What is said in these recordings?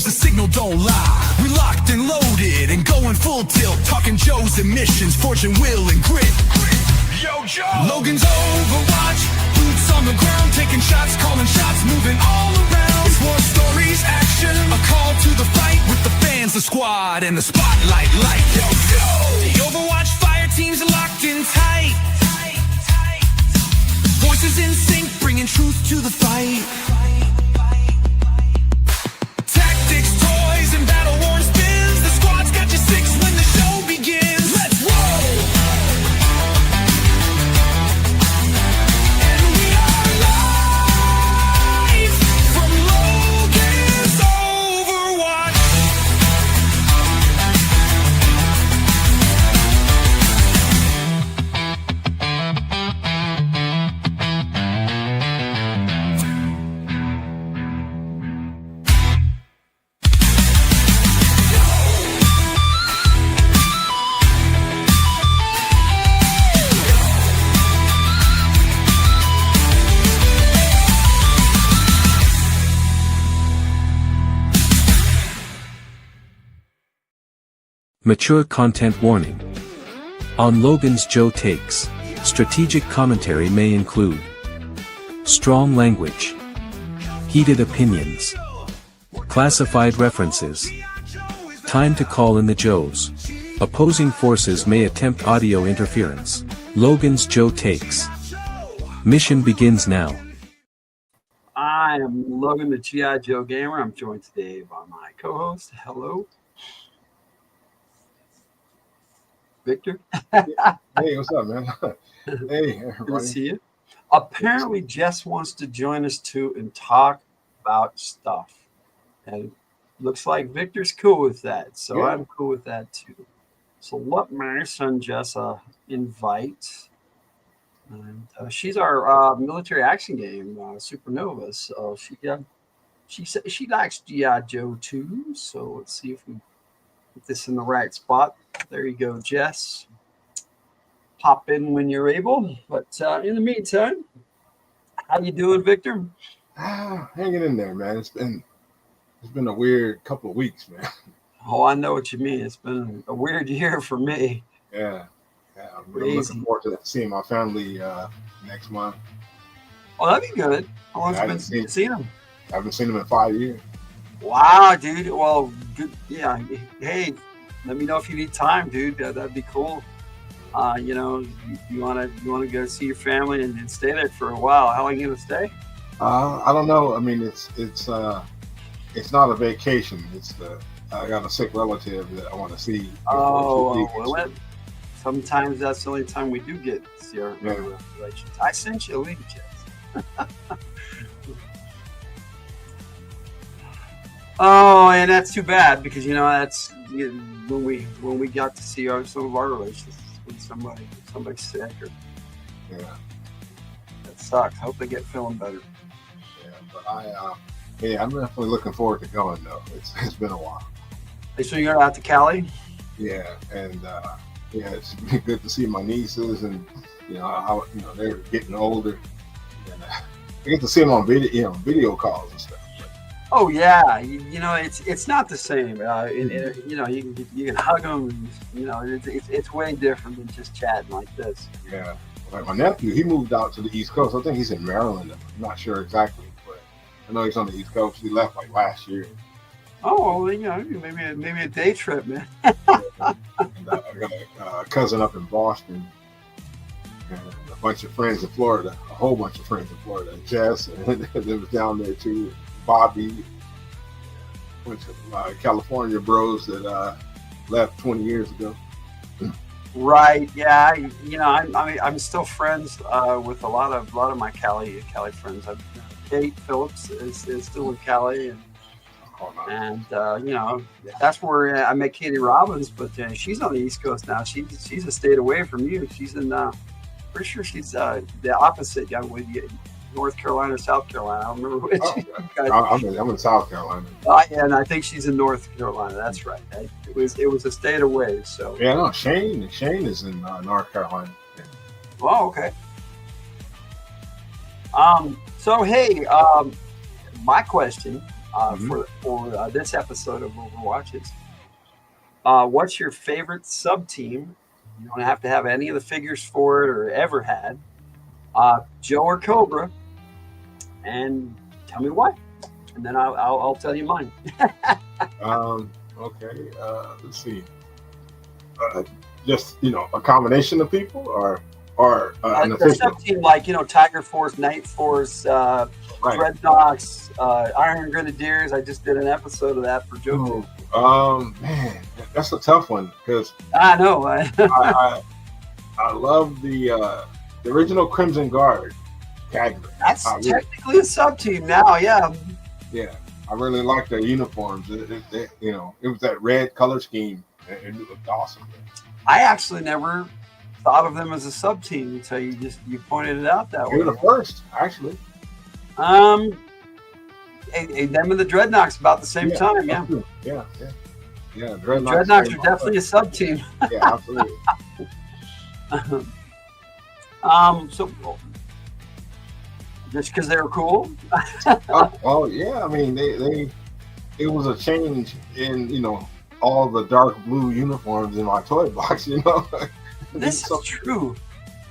the signal don't lie. We locked and loaded and going full tilt, talking Joe's emissions, forging will and grit. Yo, Joe! Logan's Overwatch, boots on the ground, taking shots, calling shots, moving all around. It's war stories, action, a call to the fight with the fans, the squad, and the spotlight light. Yo, yo! The Overwatch fire team's locked in tight. Voices in sync, bringing truth to the fight. Tactics, toys, and battle-worn spins. The squad's got you six when the show begins. Let's roll! And we are live from Logan's Overwatch. Mature content warning. On Logan's Joe Takes, strategic commentary may include strong language, heated opinions, classified references. Time to call in the Joes. Opposing forces may attempt audio interference. Logan's Joe Takes. Mission begins now. I am Logan, the G.I. Joe Gamer. I'm joined today by my co-host. Hello, Victor. Hey, what's up, man? Hey, everybody. Good to see you. Apparently, Jess wants to join us too and talk about stuff. And it looks like Victor's cool with that. So Yeah. I'm cool with that too. So let me send Jess a invite. And she's our military action game, Supernova. So she likes G.I. Joe too. So let's see if we put this in the right spot. There you go, Jess. Pop in when you're able. But in the meantime, how you doing, Victor? Hanging in there, man. It's been a weird couple of weeks, man. Oh, I know what you mean. It's been a weird year for me. Yeah. I'm looking forward to seeing my family next month. Oh, that'd be good. How long's it been since you've seen them? I haven't seen them in 5 years. Wow, dude. Well, good. Yeah. Hey, let me know if you need time, dude. That'd be cool. You wanna go see your family and stay there for a while. How long are you gonna stay? I don't know. I mean, it's not a vacation. I got a sick relative that I want to see. Well, sometimes that's the only time we do get to see our relations. I sent you a link, Jess. Oh, and that's too bad because that's when we got to see some of our relations when somebody's sick or that sucks. I hope they get feeling better. Yeah, but I'm definitely looking forward to going though. It's been a while. So you're going out to Cali? Yeah, and it's been good to see my nieces and how they're getting older, and I get to see them on video calls and stuff. Oh yeah, it's not the same. You can hug them. It's way different than just chatting like this. Yeah, like my nephew, he moved out to the East Coast. I think he's in Maryland. I'm not sure exactly, but I know he's on the East Coast. He left like last year. Oh, well, maybe a day trip, man. And I got a cousin up in Boston, and a bunch of friends in Florida. A whole bunch of friends in Florida. Jess, and they was down there too. Bobby, a bunch of California bros that left 20 years ago. Right. Yeah. I'm still friends with a lot of my Cali friends. Kate Phillips is still in Cali, and that's where I met Katie Robbins. But she's on the East Coast now. She's a state away from you. She's in pretty sure she's the opposite. With you. North Carolina or South Carolina. I don't remember which. I'm in South Carolina. Yeah, and I think she's in North Carolina. That's right. It was a state away. So yeah, no, Shane is in North Carolina. Yeah. Oh, okay. So hey, my question for this episode of Overwatches. What's your favorite sub team? You don't have to have any of the figures for it or ever had. Joe or Cobra, and tell me why, and then I'll tell you mine. Okay. Let's see. Just a combination of people, or an The official. sub team, like Tiger Force, Night Force, Right. Dreadnoks, Iron Grenadiers. I just did an episode of that for Joe. Man, that's a tough one because I know. I love the original Crimson Guard category. That's technically a sub team now. Yeah. Yeah, I really like their uniforms. It was that red color scheme, and it looked awesome. I actually never thought of them as a sub team until you pointed it out that They way. were the first, actually. And them and the Dreadnoks about the same time. Yeah. Yeah. Dreadnoks are definitely a sub team. Yeah, absolutely. So just because they were cool. Oh yeah, I mean it was a change in all the dark blue uniforms in my toy box. This is true.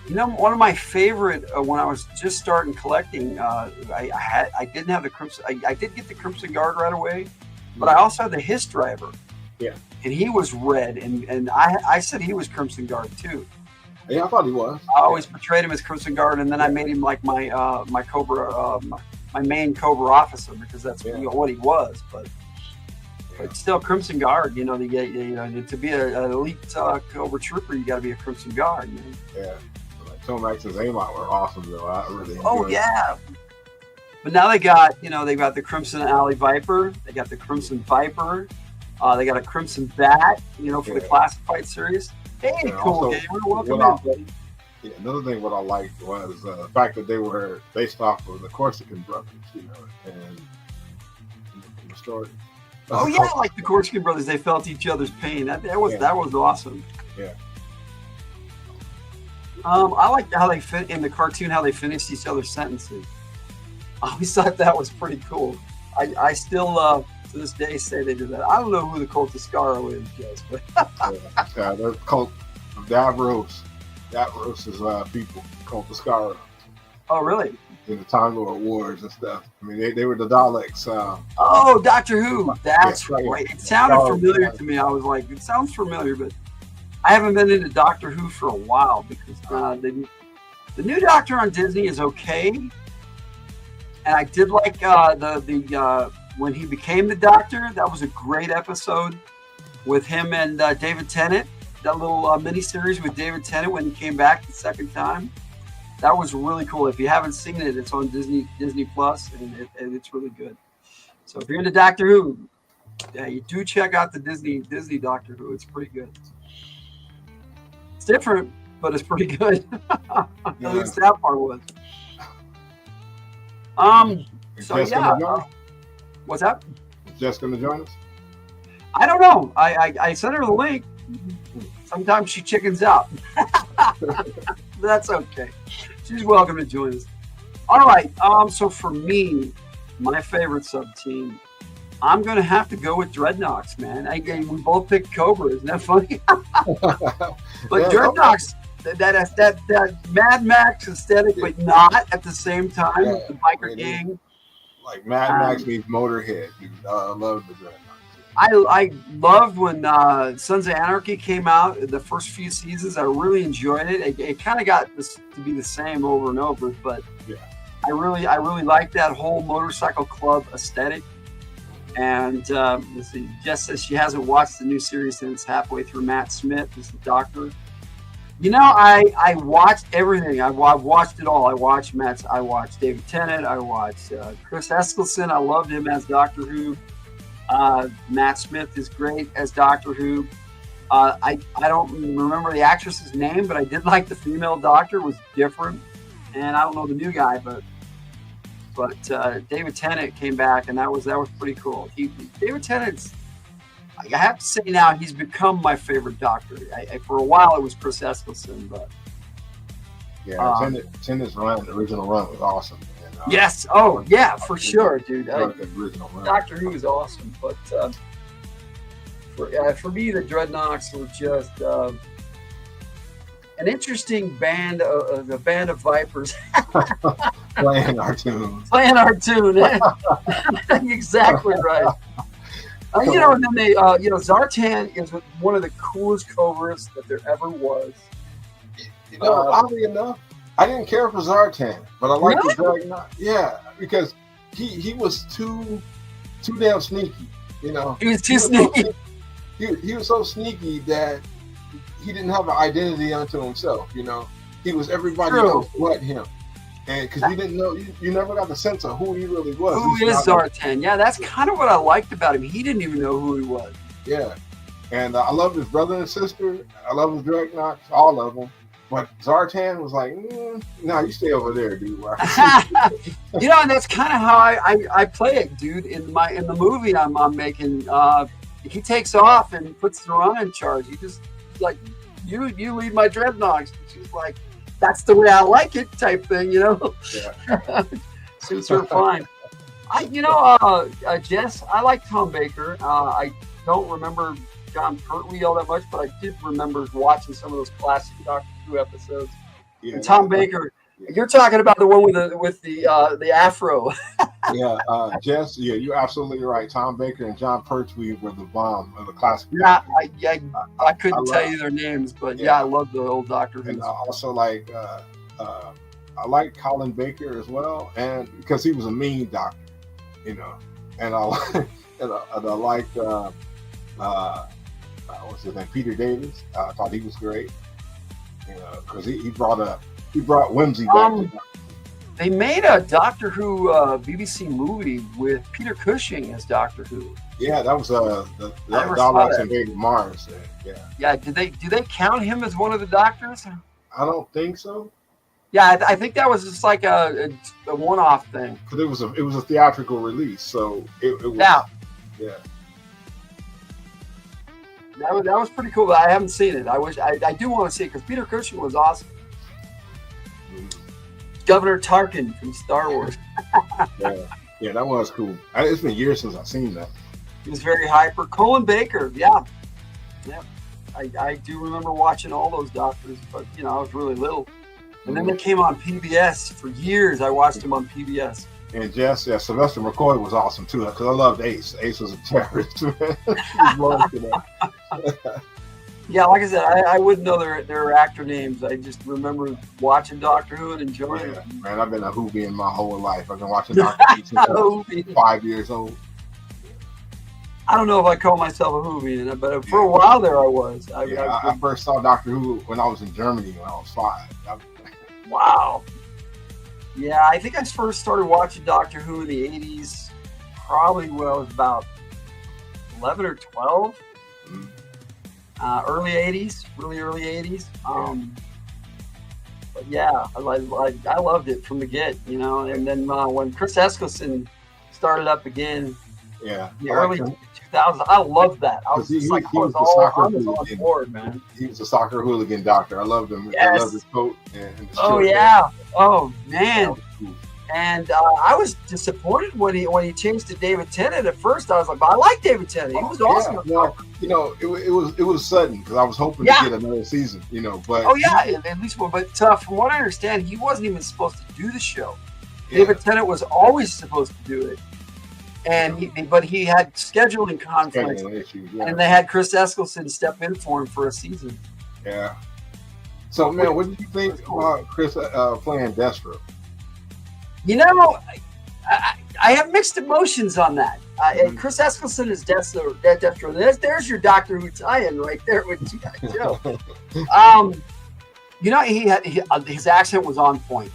One of my favorite when I was just starting collecting, I didn't have the Crimson. I did get the Crimson Guard right away, but I also had the Hiss Driver. Yeah. And he was red, and I said he was Crimson Guard too. Yeah, I thought he was. I always portrayed him as Crimson Guard, and then I made him like my my Cobra, my main Cobra officer, because that's what he was. But still, Crimson Guard. To be an elite Cobra Trooper, you got to be a Crimson Guard. Yeah. Like Tomax and Zaymot were awesome though. I really enjoyed Oh yeah. But now they got the Crimson Alley Viper. They got the Crimson Viper. They got a Crimson Bat. For the Classified series. Hey, And cool also, gamer. Welcome what in, buddy. another thing what I liked was the fact that they were based off of the Corsican brothers, and the story. Oh yeah, like the Corsican brothers, they felt each other's pain. That was awesome. Yeah. I liked how they fit in the cartoon, how they finished each other's sentences. I always thought that was pretty cool. I still to this day say they did that. I don't know who the Cult of Scarrow is, Jess, but Yeah, they're cult of Davros. Davros is people, Cult of Scarrow. Oh really? In the Time Lord Wars and stuff. I mean, they were the Daleks. Oh, Doctor Who. That's right. right. It sounded familiar to me. I was like, it sounds familiar, but I haven't been into Doctor Who for a while because the new Doctor on Disney is okay, and I did like the when he became the Doctor. That was a great episode with him and David Tennant. That little mini series with David Tennant when he came back the second time. That was really cool. If you haven't seen it, it's on Disney Plus, and it's really good. So if you're into Doctor Who, yeah, you do check out the Disney Doctor Who. It's pretty good. It's different, but it's pretty good. At least that part was. So yeah. What's that? Is Jess going to join us? I don't know. I sent her the link. Sometimes she chickens out. That's okay. She's welcome to join us. All right. So for me, my favorite sub team, I'm gonna have to go with Dreadnoks, man. We both picked Cobra. Isn't that funny? But Yeah, Dreadnoks, that Mad Max aesthetic, but not at the same time with the biker gang. Like Mad Max meets Motorhead, dude. I love the Dreadnoks. I loved when Sons of Anarchy came out. The first few seasons, I really enjoyed it. It kind of got to be the same over and over, but yeah. I really like that whole motorcycle club aesthetic. And let's see, Jess says she hasn't watched the new series since halfway through. Matt Smith is the Doctor. I watched everything. I've watched it all. I watched David Tennant. I watched Chris Eskelson. I loved him as Doctor Who. Matt Smith is great as Doctor Who. I don't remember the actress's name, but I did like the female Doctor. Was different, and I don't know the new guy, but David Tennant came back, and that was pretty cool. David Tennant's, I have to say now, he's become my favorite Doctor. For a while it was Chris Eskelson, but yeah, Tennant's run, the original run was awesome. And Yes. Oh, yeah, for sure, dude. The original run. Doctor Who is awesome, but for me, the Dreadnoks were just an interesting band, the band of vipers Playing our tunes. playing our tune. Exactly right. And then they, Zartan is one of the coolest covers that there ever was. Oddly enough, I didn't care for Zartan, but I liked the Dragonot. Yeah, because he was too damn sneaky. He was too sneaky. He was so sneaky that he didn't have an identity unto himself. He was everybody else but him, and because you didn't know, you never got the sense of who he really was. Who is Zartan? Yeah, that's kind of what I liked about him. He didn't even know who he was. Yeah, and I loved his brother and sister. I love his Dreadnoks, all of them. But Zartan was like, no, you stay over there, dude. And that's kind of how I play it, dude. In the movie I'm making, he takes off and puts the run in charge. He just like, you lead my Dreadnoks. She's like, that's the way I like it, type thing, Yeah. Suits her fine. Jess, I like Tom Baker. I don't remember John Pertwee all that much, but I did remember watching some of those classic Doctor Who episodes. Yeah, and Tom Baker, you're talking about the one with the afro. Jess, you're absolutely right. Tom Baker and John Pertwee were the bomb of the classic. Yeah, I couldn't tell you their names, but I love the old Doctor Who. And I also like I like Colin Baker as well, and because he was a mean doctor, and I liked what's his name, Peter Davis. I thought he was great, because he brought whimsy back. They made a Doctor Who BBC movie with Peter Cushing as Doctor Who. Yeah, that was the Daleks invaded Mars. Yeah. Do they count him as one of the Doctors? I don't think so. Yeah, I think that was just like a one-off thing. Because it was a theatrical release, so it was. Yeah. That was pretty cool, but I haven't seen it. I do want to see it because Peter Cushing was awesome. Governor Tarkin from Star Wars. Yeah, that was cool. It's been years since I've seen that. He was very hyper. Colin Baker, yeah. I do remember watching all those Doctors, but I was really little. And then they came on PBS for years. I watched them on PBS. And Jess, Sylvester McCoy was awesome too, because I loved Ace. Ace was a terrorist. Yeah, like I said, I wouldn't know their actor names. I just remember watching Doctor Who and enjoying it. Man, I've been a Whovian my whole life. I've been watching Doctor Who since I was 5 years old. I don't know if I call myself a Whovian, but for a while there I was. I first saw Doctor Who when I was in Germany when I was 5. Wow. Yeah, I think I first started watching Doctor Who in the 80s, probably when I was about 11 or 12. Early 80s, really early 80s. But yeah, I loved it from the get, and then when Chris Eskelson started up again, in the early 2000s, I loved that. I was on board, man. He was a soccer hooligan doctor. I loved him. Yes. I loved his coat and his shirt. Yeah. Oh man. And I was disappointed when he changed to David Tennant. At first, I was like, "But I like David Tennant. He was awesome." Yeah. It was sudden because I was hoping to get another season. But at least one. But from what I understand, he wasn't even supposed to do the show. Yeah. David Tennant was always supposed to do it, but he had scheduling conflicts, and they had Chris Eskelson step in for him for a season. Yeah. So, man, what did you think about Chris playing Destro? I have mixed emotions on that. And Chris Eskelson is Destro. There's your Doctor Who tie-in right there with G.I. Joe. His accent was on point.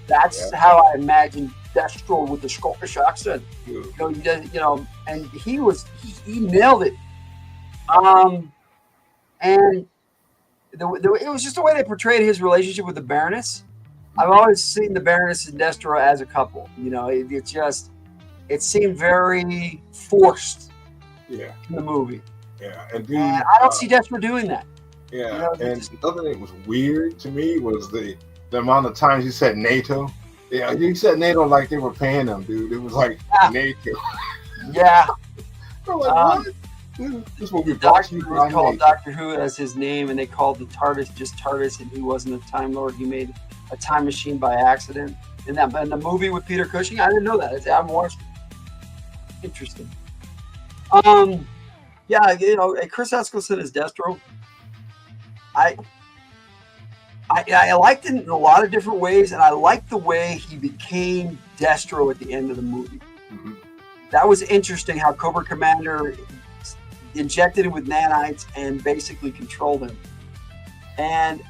That's how I imagined Destro with the Scottish accent. And he nailed it. And it was just the way they portrayed his relationship with the Baroness. I've always seen the Baroness and Destro as a couple. It seemed very forced in the movie. Yeah, and I don't see Destro doing that. Yeah, and the other thing that was weird to me was the amount of times he said NATO. Yeah, you said NATO like they were paying them, dude. It was like Yeah. NATO. Yeah. I'm like, what? Dude, this movie brought Doctor you Who was by called NATO. Doctor Who as his name, and they called the TARDIS just TARDIS, and he wasn't a Time Lord. He made a time machine by accident. In the movie with Peter Cushing, I didn't know that. I haven't watched it. Interesting. Yeah, Chris Eskelson is Destro. I liked it in a lot of different ways, and I liked the way he became Destro at the end of the movie. Mm-hmm. That was interesting how Cobra Commander injected him with nanites and basically controlled him. And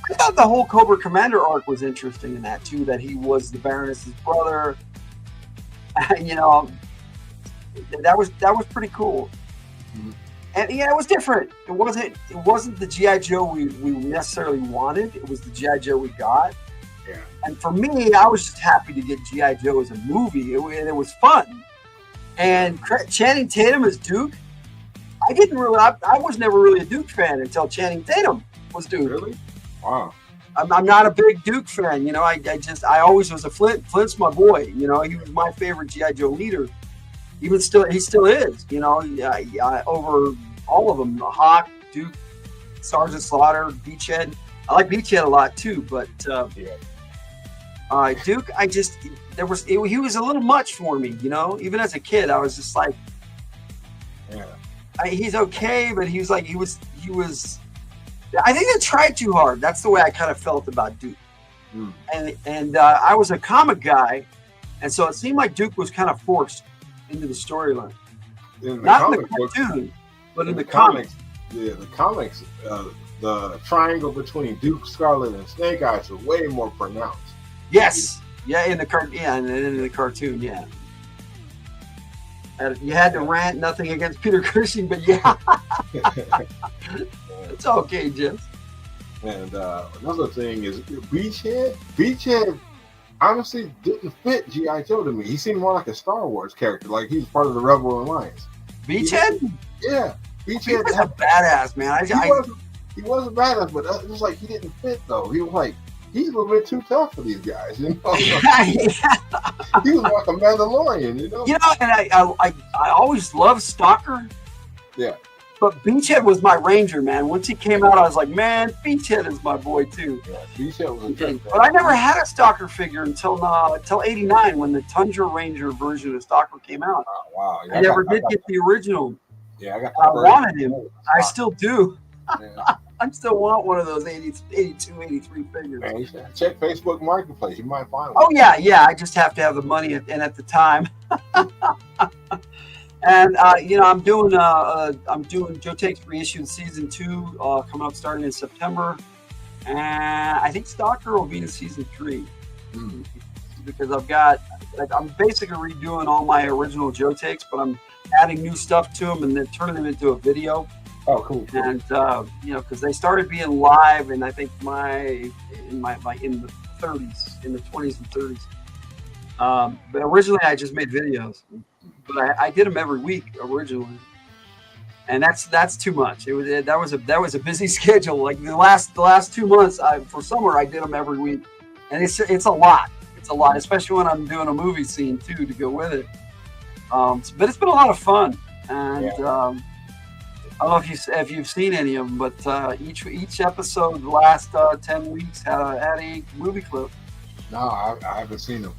I thought the whole Cobra Commander arc was interesting in that too, that he was the Baroness's brother. That was pretty cool. Mm-hmm. And yeah, it was different. It wasn't the G.I. Joe we necessarily wanted. It was the G.I. Joe we got. Yeah. And for me, I was just happy to get G.I. Joe as a movie. It was fun. And Channing Tatum as Duke, I was never really a Duke fan until Channing Tatum was Duke. Really? Wow. I'm not a big Duke fan. I always was a Flint. Flint's my boy. He was my favorite G.I. Joe leader. He still is. Over all of them, Hawk, Duke, Sergeant Slaughter, Beachhead. I like Beachhead a lot too, but Duke, he was a little much for me. Even as a kid, I was just like, he's okay, but he was. I think they tried too hard. That's the way I kind of felt about Duke. Mm. And I was a comic guy, and so it seemed like Duke was kind of forced into the storyline. Not in the cartoon, but in the comics. Yeah, the comics, the triangle between Duke, Scarlet, and Snake Eyes are way more pronounced. Yes. Yeah, in the cartoon, yeah. You had to rant, nothing against Peter Cushing, but yeah. It's okay, Jim. And another thing is Beachhead. Beachhead honestly didn't fit G.I. Joe to me. He seemed more like a Star Wars character, like he was part of the Rebel Alliance. Beachhead? Yeah. Beachhead was a badass, man. He was a badass, but it was like he didn't fit, though. He was like, he's a little bit too tough for these guys, He was like a Mandalorian, and I always loved Stalker. Yeah. But Beachhead was my Ranger, man. Once he came out, I was like, man, Beachhead is my boy, too. Yeah, Beachhead was a good But I never had a Stalker figure until '89 when the Tundra Ranger version of Stalker came out. Oh, wow. Yeah, I never did get the original. Yeah, I wanted him. I still do. Yeah. I still want one of those 82, 83 figures. Man, you should check Facebook Marketplace. You might find one. Oh, yeah. I just have to have the money and at the time. And I'm doing Joe Takes reissued season 2 coming up starting in September, and I think Stalker will be in season 3 because I'm basically redoing all my original Joe Takes, but I'm adding new stuff to them and then turning them into a video. Oh, cool. And because they started being live, and I think in the 30s, in the 20s and 30s. But originally, I just made videos. But I did them every week originally, and that's too much. That was a busy schedule. Like the last 2 months for summer, I did them every week, and it's a lot. It's a lot, especially when I'm doing a movie scene too to go with it. But it's been a lot of fun, and I don't know if you've seen any of them, but each episode the last 10 weeks had a movie clip. No, I haven't seen them.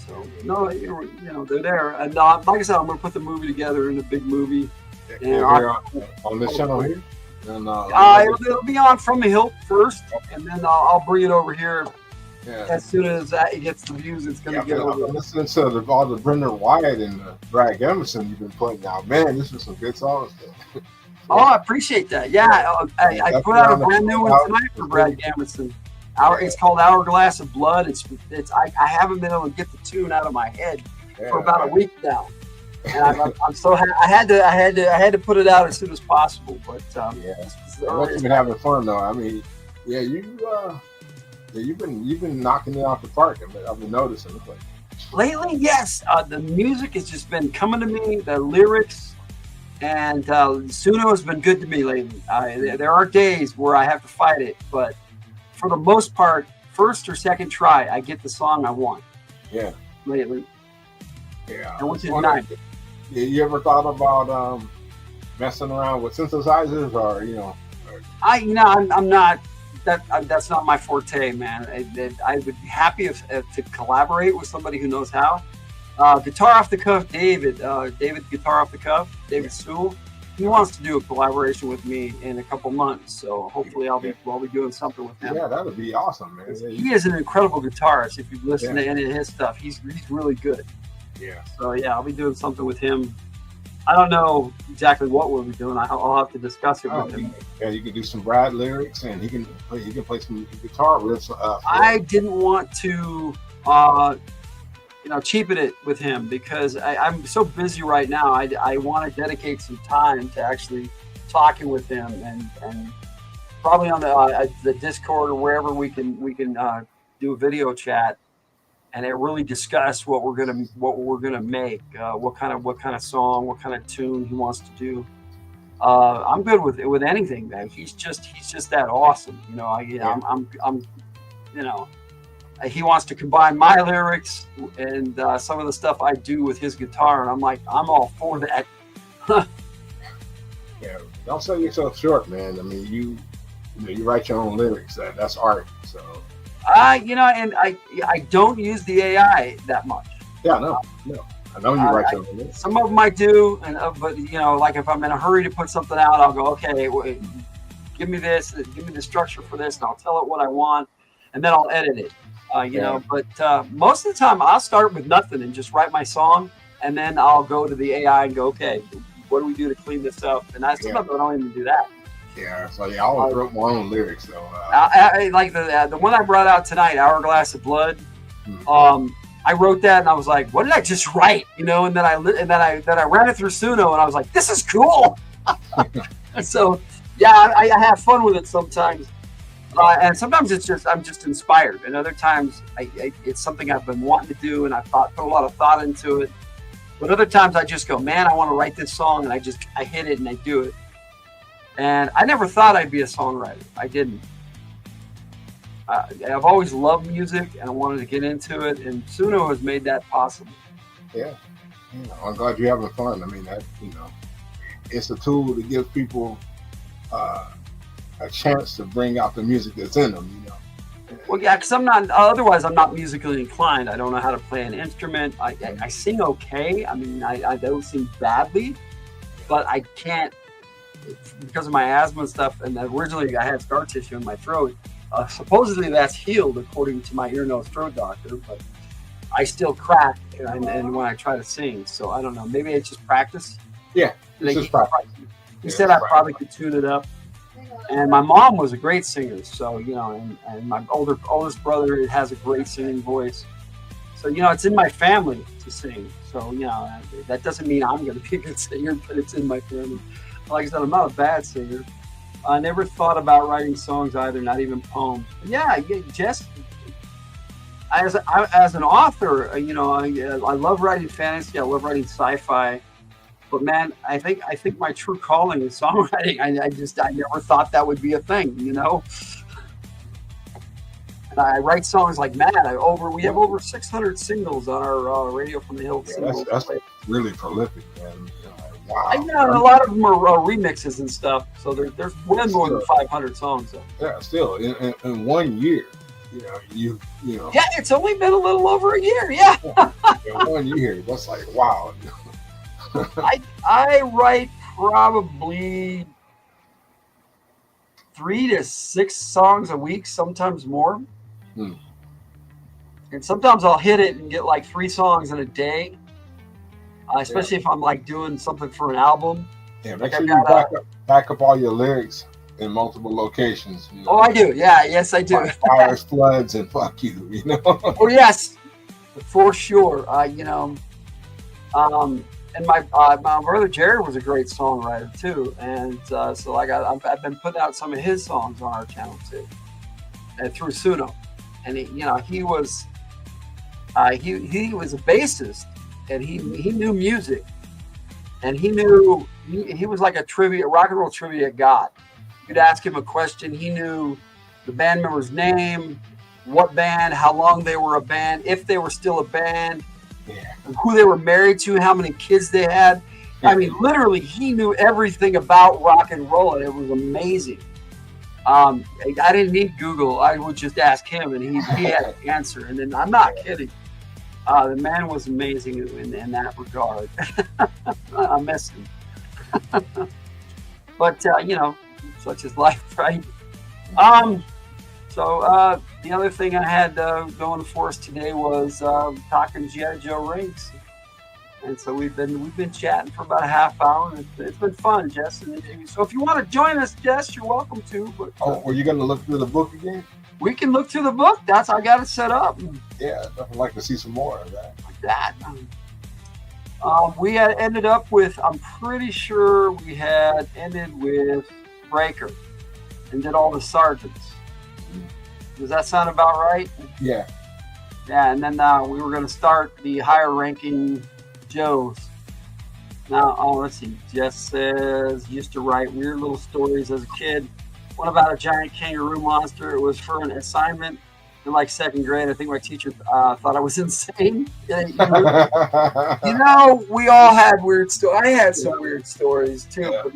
So no, they're there, and like I said, I'm gonna put the movie together in a big movie. And on this channel here, and it'll be on From the Hilt first, and then I'll bring it over here as soon as it gets the views. It's gonna get over. Listening to all the Brendan Wyatt and Brad Emerson you've been putting out, man, this was some good songs. Oh, I appreciate that. Yeah, I put out a brand new one tonight for Brad Emerson. It's called Hourglass of Blood. I haven't been able to get the tune out of my head for about a week now, and I'm so I had to put it out as soon as possible. But you've been having fun though. I mean, you've been knocking it out the park. I've been noticing. Lately, yes, the music has just been coming to me. The lyrics and Suno has been good to me lately. There are days where I have to fight it, but for the most part, first or second try, I get the song I want. Yeah. Lately. Yeah. And which is nice. You ever thought about messing around with synthesizers, or I'm not. That's not my forte, man. I would be happy to collaborate with somebody who knows how. Guitar off the cuff, David Guitar off the cuff, David Sewell. He wants to do a collaboration with me in a couple months, so hopefully I'll be doing something with him. Yeah, that would be awesome, man. He is an incredible guitarist. If you listen to any of his stuff, he's really good. Yeah. So yeah, I'll be doing something with him. I don't know exactly what we'll be doing. I'll have to discuss it with him. Yeah, you can do some Brad lyrics, and he can play some guitar riffs. I didn't want to, cheapen it with him because I'm so busy right now. I want to dedicate some time to actually talking with him and probably on the Discord or wherever we can do a video chat and really discuss what we're gonna make, what kind of song, what kind of tune he wants to do. I'm good with anything, man. He's just that awesome, he wants to combine my lyrics and some of the stuff I do with his guitar, and I'm like, I'm all for that. Yeah, don't sell yourself short, man. I mean, you write your own lyrics. That's art. So. And I don't use the AI that much. Yeah, no. I know you write your own lyrics. Some of them I do, but like if I'm in a hurry to put something out, I'll go, okay, wait, give me this, give me the structure for this, and I'll tell it what I want, and then I'll edit it. But most of the time I'll start with nothing and just write my song, and then I'll go to the AI and go, okay, what do we do to clean this up? And sometimes I don't even do that. Yeah, so I always wrote my own lyrics though. I like the one I brought out tonight, Hourglass of Blood. Mm-hmm. I wrote that and I was like, what did I just write? And then I ran it through Suno and I was like, this is cool. So yeah, I have fun with it sometimes. And sometimes I'm just inspired, and other times it's something I've been wanting to do, and I've put a lot of thought into it. But other times I just go, man, I want to write this song, and I hit it and I do it. And I never thought I'd be a songwriter. I didn't. I've always loved music, and I wanted to get into it, and Suno has made that possible. Yeah, I'm glad you're having fun. I mean, it's a tool to give people a chance to bring out the music that's in them, Well, yeah, because I'm not musically inclined. I don't know how to play an instrument. I sing okay. I mean, I don't sing badly, but I can't, because of my asthma and stuff, and originally I had scar tissue in my throat. Supposedly that's healed according to my ear, nose, throat doctor, but I still crack and when I try to sing. So I don't know. Maybe it's just practice. Yeah, it's just practice. He said I probably could tune it up. And my mom was a great singer, so and my oldest brother has a great singing voice. So it's in my family to sing. So that doesn't mean I'm going to be a good singer, but it's in my family. Like I said, I'm not a bad singer. I never thought about writing songs either, not even poems. But yeah, just as an author, I love writing fantasy. I love writing sci-fi. But man, I think my true calling is songwriting. I never thought that would be a thing, And I write songs like mad. We have over 600 singles on our Radio from the Hills. Yeah, that's really prolific, man. Wow. I know a lot of them are remixes and stuff. So there's way more than 500 songs. Though. Yeah, still in 1 year, you know. Yeah, it's only been a little over a year. Yeah. In 1 year, that's like wow. I write probably 3 to 6 songs a week, sometimes more. And sometimes I'll hit it and get like 3 songs in a day, especially if I'm like doing something for an album. Yeah, make sure you back up all your lyrics in multiple locations. Oh, I do. Yeah, yes, I do. Fires, floods, and fuck you. Oh yes, for sure. And my brother Jared was a great songwriter too, and so I've been putting out some of his songs on our channel too, through Suno, and he was a bassist, and he knew music, and he was like a rock and roll trivia god. You'd ask him a question, he knew the band member's name, what band, how long they were a band, if they were still a band, Yeah. who they were married to, how many kids they had. I mean, literally, he knew everything about rock and roll, and it was amazing. I didn't need Google. I would just ask him, and he had the answer. And then I'm not kidding. The man was amazing in that regard. I miss him. But, such is life, right? So the other thing I had going for us today was talking G.I. Joe rings. And so we've been chatting for about a half hour, and it's been fun, Jess. So if you want to join us, Jess, you're welcome to. But were you going to look through the book again? We can look through the book. I got it set up. Yeah, I'd like to see some more of that. Like that. We had ended up with, I'm pretty sure we had ended with Breaker and did all the sergeants. Does that sound about right? Yeah. Yeah, and then we were going to start the higher ranking Joes. Now, let's see. Jess says, used to write weird little stories as a kid. One about a giant kangaroo monster. It was for an assignment in like second grade. I think my teacher thought I was insane. We all had weird stories. I had some weird stories too. Yeah. But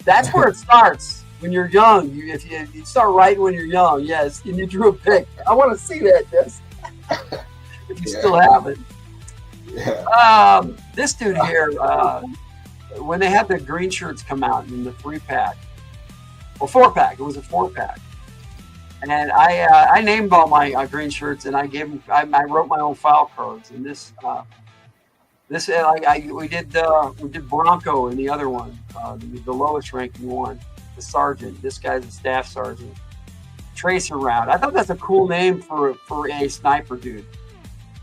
that's where it starts. When you're young, if you start writing when you're young, yes, and you drew a pic. I want to see that, Jess. If you still have it. Yeah. This dude here, when they had the green shirts come out in the 3-pack, or 4-pack, it was a 4-pack, and I named all my green shirts, and I gave them. I wrote my own file cards, and we did Bronco in the other one, the lowest ranking one, the sergeant. This guy's a staff sergeant. Tracer Round. I thought that's a cool name for a sniper dude.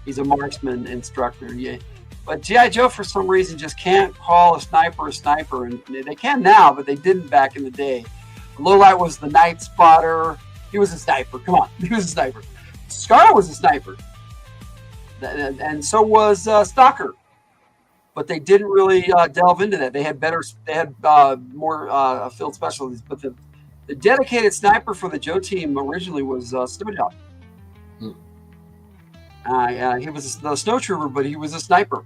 He's a marksman instructor, yeah. But G.I. Joe, for some reason, just can't call a sniper, and they can now, but they didn't back in the day. Lowlight was the night spotter. He was a sniper. Come on, he was a sniper. Scar was a sniper, and so was Stalker. But they didn't really delve into that. They had more field specialties. But the dedicated sniper for the Joe team originally was Snow Dog. He was the snow trooper, but he was a sniper.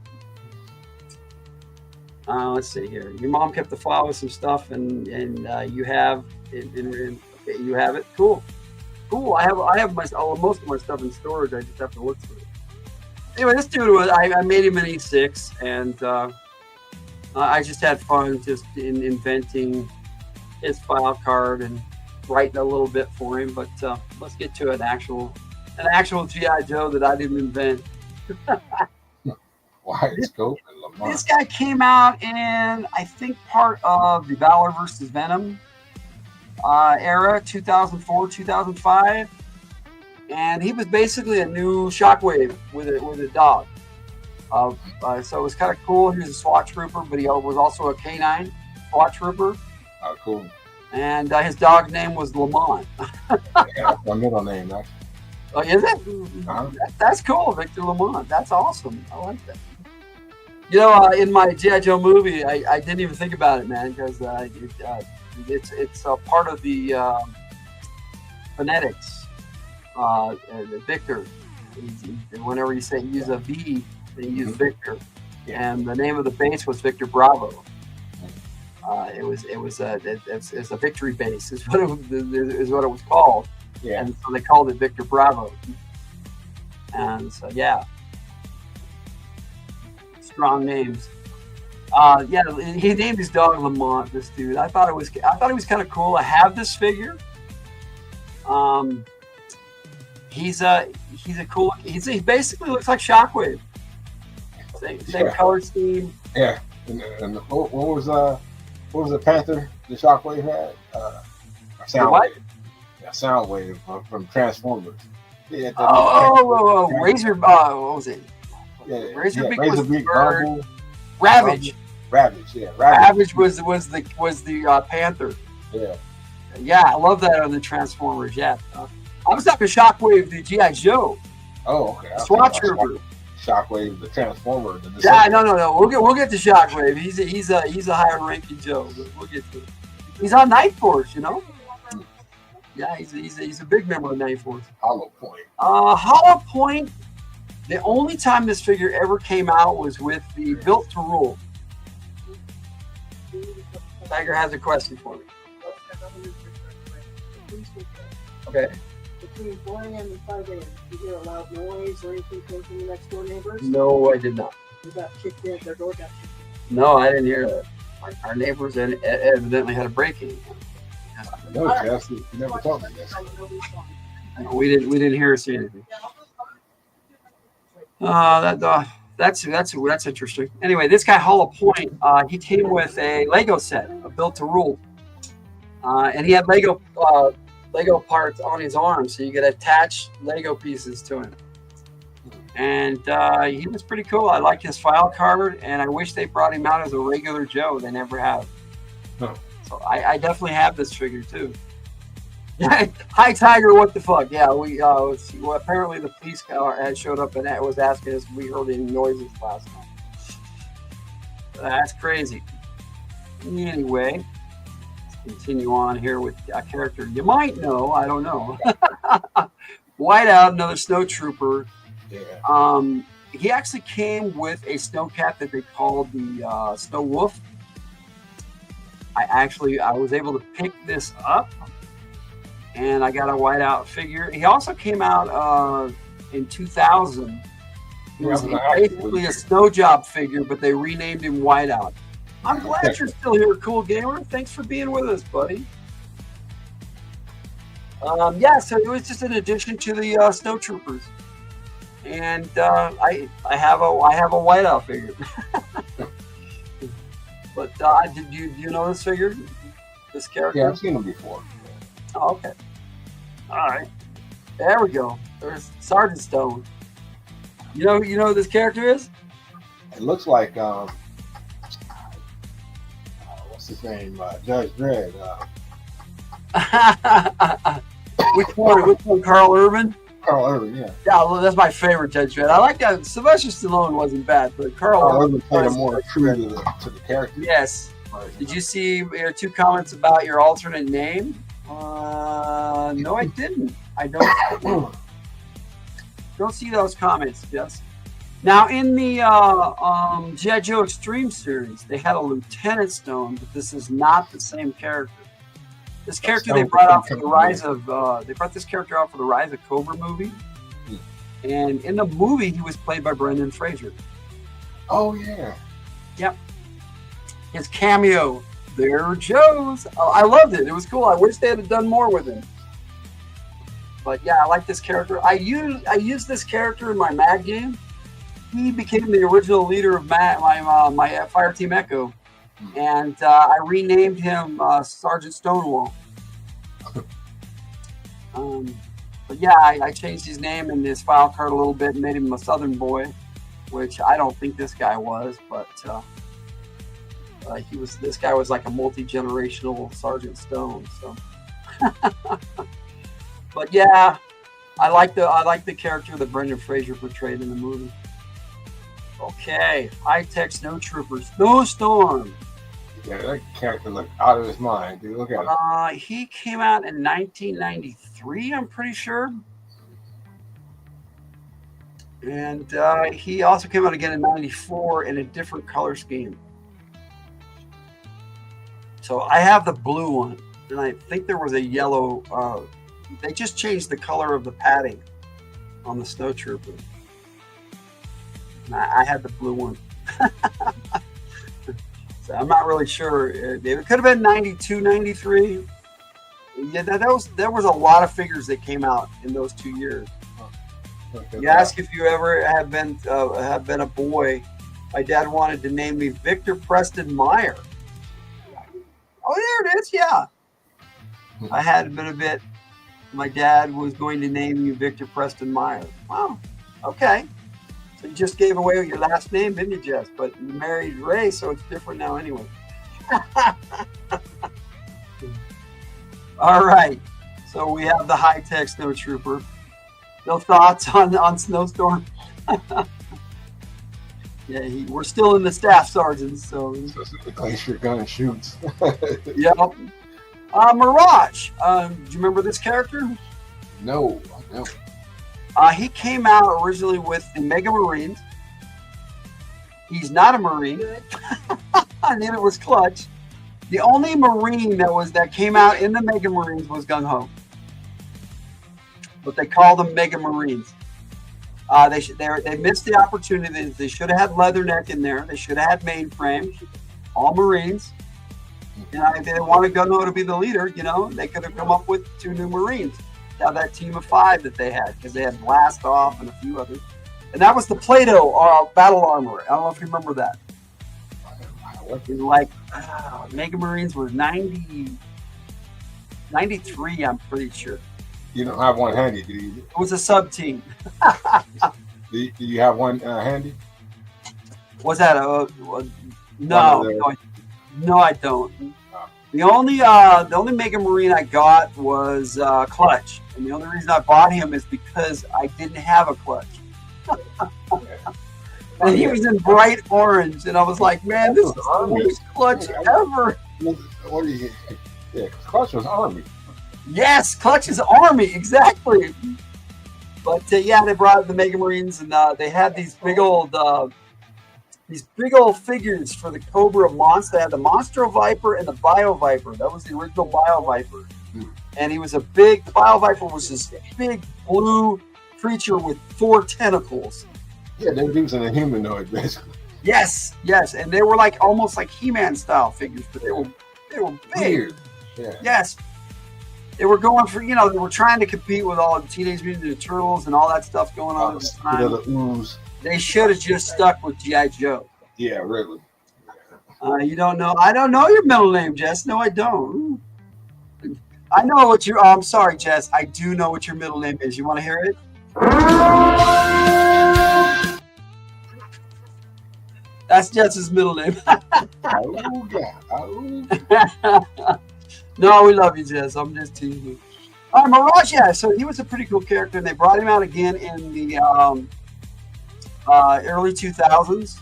Let's see here. Your mom kept the file with some stuff, and you have it. Okay, you have it. Cool. I have most of my stuff in storage. I just have to look through it. Anyway, this dude was. I made him an E6, and I just had fun just in inventing his file card and writing a little bit for him. But let's get to an actual G.I. Joe that I didn't invent. Wide Scope and Lamont. This guy came out in, I think, part of the Valor versus Venom era, 2004, 2005. And he was basically a new Shockwave with a dog. So it was kind of cool. He was a SWAT trooper, but he was also a K9 SWAT trooper. Oh, cool. And his dog's name was Lamont. Yeah, my middle name, actually. Oh, is it? That's cool, Victor Lamont. That's awesome. I like that. In my G.I. Joe movie, I didn't even think about it, man, because it's part of the phonetics. Victor, whenever you say use a V, they use Victor, and the name of the base was Victor Bravo. It's a victory base is what it was called. Yeah. And so they called it Victor Bravo. And so, yeah. Strong names. He named his dog Lamont, this dude. I thought he was kind of cool. I have this figure. He basically looks like Shockwave. Same color scheme. Yeah. And what was the Panther the Shockwave had? Soundwave. Yeah, Soundwave from Transformers. Yeah. Razor. What was it? Yeah, Razorbeak was Bird. Ravage. Ravage. Yeah. Ravage was the Panther. Yeah. Yeah, I love that on the Transformers. Yeah. I was talking Shockwave, the G.I. Joe. Oh, okay. SWAT trooper. Shockwave, the Transformer. No. We'll get to Shockwave. He's a higher ranking Joe. But we'll get to it. He's on Night Force, Yeah, he's a big member of 94. Hollow Point. Hollow Point. The only time this figure ever came out was with the Built to Rule. Tiger has a question for me. Okay. Between 4 a.m. and 5 a.m., did you hear a loud noise or anything come from the next door neighbors? No, I did not. You got kicked in, their door got kicked in. No, I didn't hear that. Our neighbors evidently had a break-in. No, Jess, you never told me this. We didn't hear or see anything. That's interesting. Anyway, this guy Hollow Point, he came with a Lego set, a Built to Rule, and he had Lego parts on his arm, so you could attach Lego pieces to him. And he was pretty cool. I like his file card, and I wish they brought him out as a regular Joe. They never have. No. So I definitely have this figure too. Hi Tiger, what the fuck? Yeah, well, apparently the police had showed up and was asking us if we heard any noises last night. That's crazy. Anyway, let's continue on here with a character you might know. I don't know. Whiteout, another snow trooper. Yeah. He actually came with a snowcat that they called the Snow Wolf. I was able to pick this up, and I got a Whiteout figure. He also came out in 2000. He was basically a snow job figure, but they renamed him Whiteout. I'm glad you're still here, Cool Gamer. Thanks for being with us, buddy. Yeah, so it was just an addition to the Snow Troopers, and I have a Whiteout figure. But do you know this figure? This character? Yeah, I've seen him before. Oh, okay. All right. There we go. There's Sergeant Stone. You know who this character is? It looks like what's his name? Judge Dredd. Which one? Carl Urban? Carl Urban, yeah. Yeah, well, that's my favorite Judge Dredd. I like that. Sylvester Stallone wasn't bad, but Carl Urban played a more true to the character. Yes. Did you see your 2 comments about your alternate name? No, I didn't. I don't see those comments, Jess. Now, in the G.I. Joe Extreme series, they had a Lieutenant Stone, but this is not the same character. This character they brought out for the rise of this character out for the Rise of Cobra movie, and in the movie he was played by Brendan Fraser. Oh yeah. Yep. His cameo, there Joe's. Oh, I loved it. It was cool. I wish they had done more with him. But yeah, I like this character. I used this character in my MAG game. He became the original leader of my Fire Team Echo, and I renamed him Sergeant Stonewall. But yeah, I changed his name and his file card a little bit and made him a Southern boy, which I don't think this guy was, but this guy was like a multi-generational Sergeant Stone. So, but yeah, I like the character that Brendan Fraser portrayed in the movie. Okay, high-tech snow trooper, Snowstorm. Yeah, that character looked out of his mind, dude. Look at it. He came out in 1993, I'm pretty sure. And he also came out again in 94 in a different color scheme. So I have the blue one, and I think there was a yellow. They just changed the color of the padding on the Snow Trooper. And I had the blue one. So I'm not really sure. It could have been 92, 93. Yeah, there was a lot of figures that came out in those 2 years. You ask if you ever have been a boy. My dad wanted to name me Victor Preston Meyer. Oh, there it is. Yeah, I had been a bit. My dad was going to name you Victor Preston Meyer. Wow. Okay. So you just gave away your last name, didn't you, Jess? But you married Ray, so it's different now anyway. All right. So we have the high-tech Snow Trooper. No thoughts on Snowstorm? Yeah, we're still in the staff sergeants, so. The glacier gun shoots. Yep. Mirage. Do you remember this character? No, no. He came out originally with the Mega Marines. He's not a Marine. Neither was Clutch. The only Marine that came out in the Mega Marines was Gung Ho. But they called them Mega Marines. They missed the opportunity. They should have had Leatherneck in there. They should have had Mainframe. All Marines. If they wanted Gung Ho to be the leader, they could have come up with 2 new Marines. Now that team of 5 that they had, because they had Blast Off and a few others. And that was the Play-Doh battle armor. I don't know if you remember that. Mega Marines were 93, I'm pretty sure. You don't have one handy, do you? It was a sub team. Do you have one handy? Was that no, I don't. The only Mega Marine I got was Clutch, and the only reason I bought him is because I didn't have a Clutch. And he was in bright orange, and I was like, man, this is the most Clutch ever. What do you? Yeah, Clutch was Army. Yes, Clutch is Army, exactly. But they brought the Mega Marines, and they had these big old figures for the Cobra monster. They had the Monstro Viper and the Bio Viper. That was the original Bio Viper. And the Bio Viper was this big blue creature with 4 tentacles. Yeah, they're using a humanoid, basically. Yes, and they were almost like He-Man style figures, but they were big. Weird. Yeah. Yes. They were going for, they were trying to compete with all the Teenage Mutant Ninja Turtles and all that stuff going on at the time. The ooze. They should have just stuck with G.I. Joe. Yeah, really. You don't know. I don't know your middle name, Jess. No, I don't. I know what your. I'm sorry, Jess. I do know what your middle name is. You want to hear it? That's Jess's middle name. No, we love you, Jess. I'm just teasing you. Mirage, so he was a pretty cool character, and they brought him out again in the early 2000s,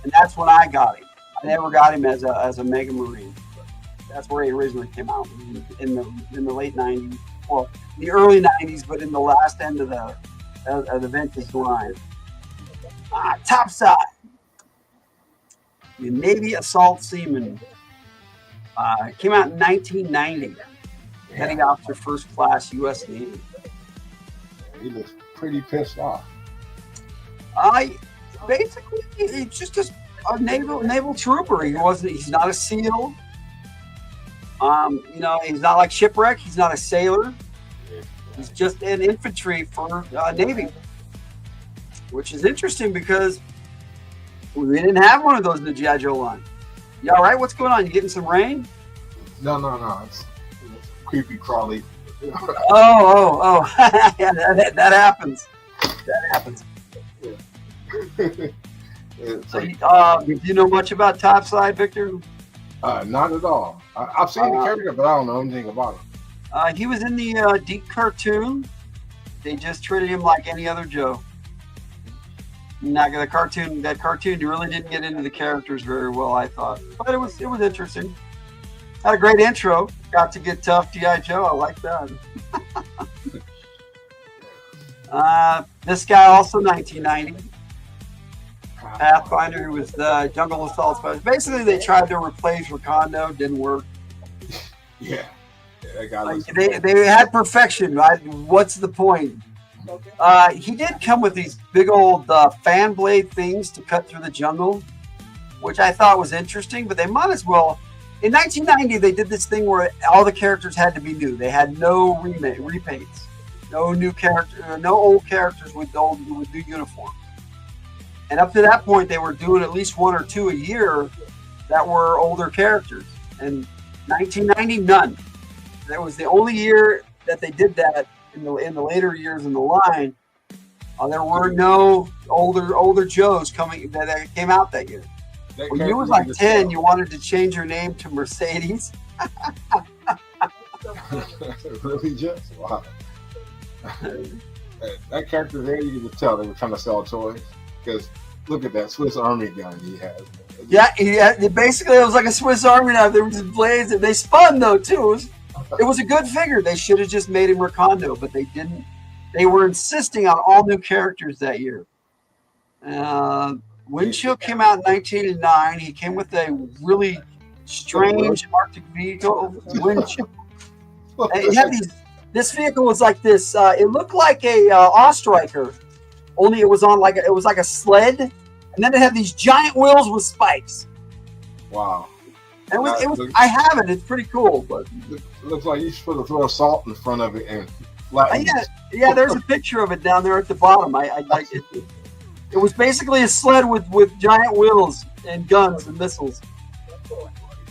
and that's when I got him. I never got him as a Mega Marine. That's where he originally came out in the late 90s. Well, the early 90s, but in the last end of the vintage line. Topside. The Navy Assault Seaman. Came out in 1990. Heading Officer First Class, U.S. Navy. He looks pretty pissed off. Basically, he's just a naval trooper. He's not a SEAL. He's not like Shipwreck. He's not a sailor. He's just an infantry for Navy, which is interesting because we didn't have one of those in the G.I. Joe line. You all right? What's going on? You getting some rain? No. It's creepy crawly. Oh. Yeah, that happens. That happens. Do you know much about Topside, Victor? Not at all. I've seen the character, but I don't know anything about him. He was in the Deep cartoon. They just treated him like any other Joe. That cartoon really didn't get into the characters very well, I thought. But it was interesting. Had a great intro. Got to get tough G.I. Joe. I like that. This guy also 1990. Pathfinder, who was the Jungle Assault Specialist. Basically, they tried to replace Recondo. Didn't work. Yeah. That guy they had perfection, right? What's the point? He did come with these big old fan blade things to cut through the jungle, which I thought was interesting, but they might as well. In 1990, they did this thing where all the characters had to be new. They had no repaints, no new character, no old characters with new uniforms. And up to that point, they were doing at least 1 or 2 a year that were older characters. And 1990, none. That was the only year that they did that. In the later years in the line, there were no older Joes that came out that year. When you was like 10, you wanted to change your name to Mercedes. Really, just wow. That character there, you could tell they were trying to sell toys because look at that Swiss Army gun he has. Yeah, basically it was like a Swiss Army knife. There were just blades, and they spun though too. It was a good figure. They should have just made him Recondo, but they didn't. They were insisting on all new characters that year. Windshield came out in 1989. He came with a really strange Arctic vehicle. Windshield. And it had these. This vehicle was like this. It looked like a Ostriker, only it was on like it was like a sled, and then it had these giant wheels with spikes. Wow. And it was. I have it. It's pretty cool, but It looks like you're supposed to throw salt in front of it and flatten it. yeah. There's a picture of it down there at the bottom. I like it. It was basically a sled with giant wheels and guns and missiles.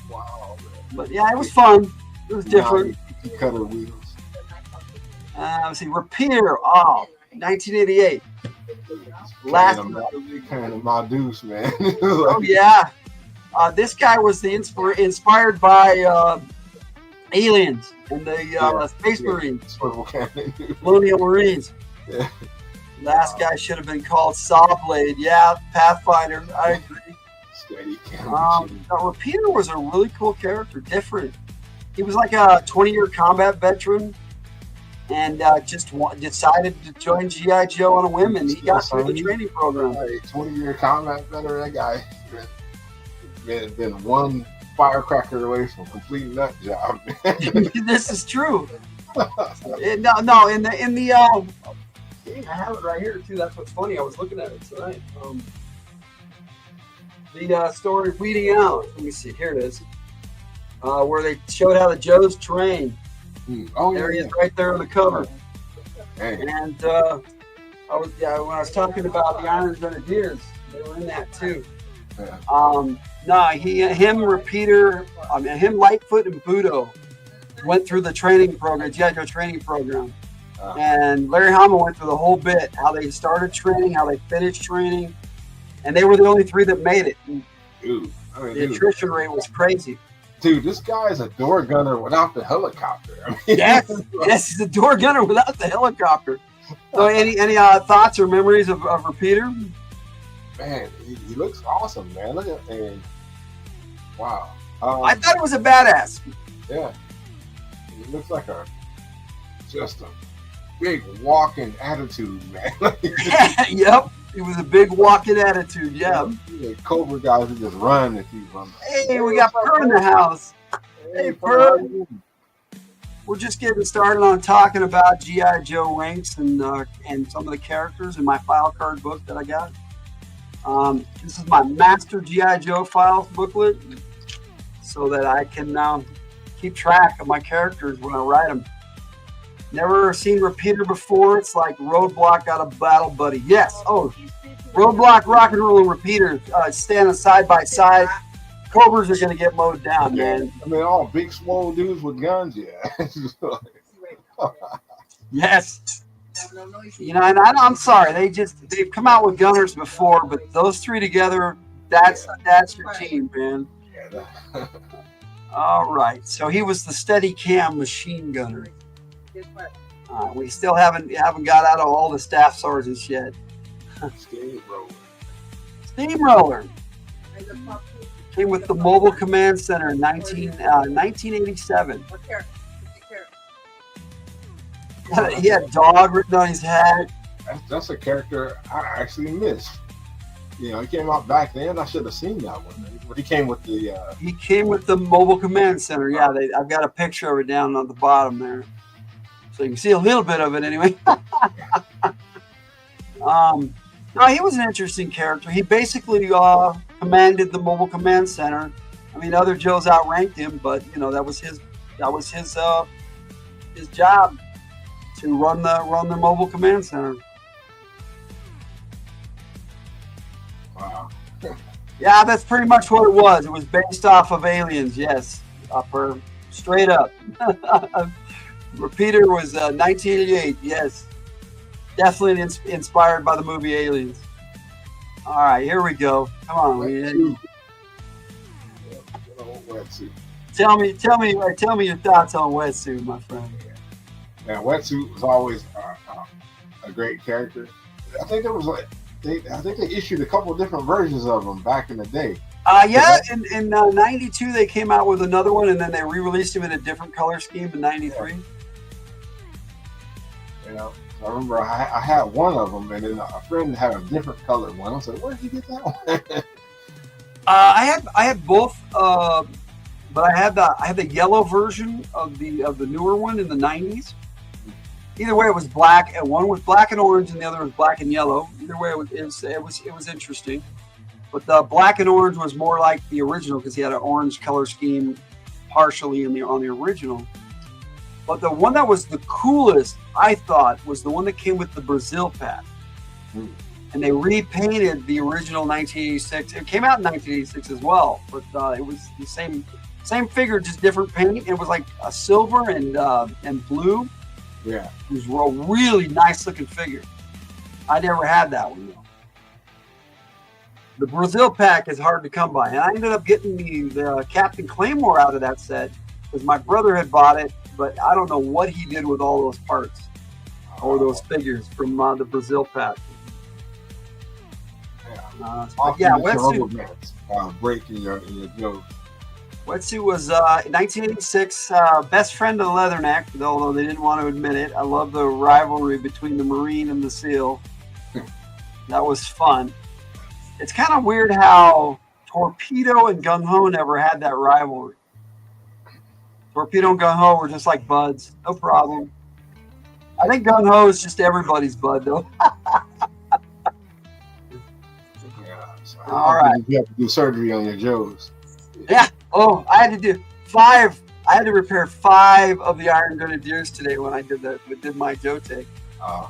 Wow. But yeah, it was fun. It was different. Cutter wheels. Let's see, Repeater. Oh, 1988. Last. Kind of my deuce, man. Oh yeah. This guy was inspired by aliens and the Space Marines, Colonial Marines. Yeah. Last guy should have been called Sawblade. Yeah, Pathfinder. I agree. Steady Repeater was a really cool character, different. He was like a 20-year combat veteran, and just decided to join GI Joe on a whim, and he got through the training program. 20-year combat veteran, that guy. Been one firecracker away from complete nut job. This is true. No, in the I have it right here too. That's what's funny. I was looking at it tonight. The story Weeding Out. Let me see. Here it is. Where they showed how the Joes train. Oh, there he is, right there on the cover. Dang. And when I was talking about the Iron Grenadiers, they were in that too. Yeah. Him, Repeater, him, Lightfoot, and Budo went through the training program, GI Joe training program. And Larry Hama went through the whole bit, how they started training, how they finished training, and they were the only three that made it. Dude, the attrition rate was crazy. Dude, this guy is a door gunner without the helicopter. Yes, he's a door gunner without the helicopter. So, any thoughts or memories of Repeater? Man, he looks awesome, man. Look at and wow. I thought it was a badass. Yeah, he looks like just a big walking attitude, man. Yep, it was a big walking attitude. Yeah. The Cobra guys who just run if you run. Hey, we got Per in the house. Hey, Per. We're just getting started on talking about GI Joe ranks and some of the characters in my file card book that I got. This is my Master GI Joe files booklet, so that I can now keep track of my characters when I write them. Never seen Repeater before. It's like Roadblock got a battle buddy. Yes. Oh, Roadblock, Rock and Roll, and Repeater standing side by side. Cobras are going to get mowed down, man. I mean, all big, swole dudes with guns, yeah. Yes. You know, and I'm sorry. They've come out with gunners before, but those three together, that's your team, man. All right. So he was the steady cam machine gunner. We still haven't got out of all the staff sergeants yet. Steamroller. Came with the Mobile Command Center in 1987. He had dog written on his hat. That's a character I actually missed. You know, he came out back then. I should have seen that one. But he came with the. He came with the Mobile Command Center. Yeah, I've got a picture of it down on the bottom there, so you can see a little bit of it anyway. No, he was an interesting character. He basically commanded the Mobile Command Center. I mean, other Joes outranked him, but you know that was his job to run the Mobile Command Center. Wow. Yeah, that's pretty much what it was. It was based off of Aliens, yes. Straight up. Repeater was 1988, yes. Definitely inspired by the movie Aliens. All right, here we go. Come on. Tell me your thoughts on Wetsuit, my friend. Yeah, Wetsuit was always a great character. I think there was I think they issued a couple of different versions of him back in the day. Yeah, in '92 they came out with another one, and then they re-released him in a different color scheme in '93. You know, I remember I had one of them, and then a friend had a different color one. I was like, "Where did you get that one?" I had both, but I had the yellow version of the newer one in the '90s. Either way, it was black, and one was black and orange, and the other was black and yellow. Either way, it was interesting. But the black and orange was more like the original because he had an orange color scheme partially on the original. But the one that was the coolest, I thought, was the one that came with the Brazil pack. And they repainted the original 1986. It came out in 1986 as well, but it was the same figure, just different paint. It was like a silver and blue. Yeah, It was a really nice looking figure. I never had that one though. The Brazil pack is hard to come by, and I ended up getting the Captain Claymore out of that set because my brother had bought it, but I don't know what he did with all those parts or those figures from the Brazil pack. Wetsuit. Breaking your nose. Wetsuit was 1986, best friend of the Leatherneck, although they didn't want to admit it. I love the rivalry between the Marine and the SEAL. That was fun. It's kind of weird how Torpedo and Gung Ho never had that rivalry. Torpedo and Gung Ho were just like buds, no problem. I think Gung Ho is just everybody's bud, though. So all right. You have to do surgery on your Joes. Yeah. Oh, I had to do 5. I had to repair 5 of the Iron Grenadiers today when I did my Joe take. I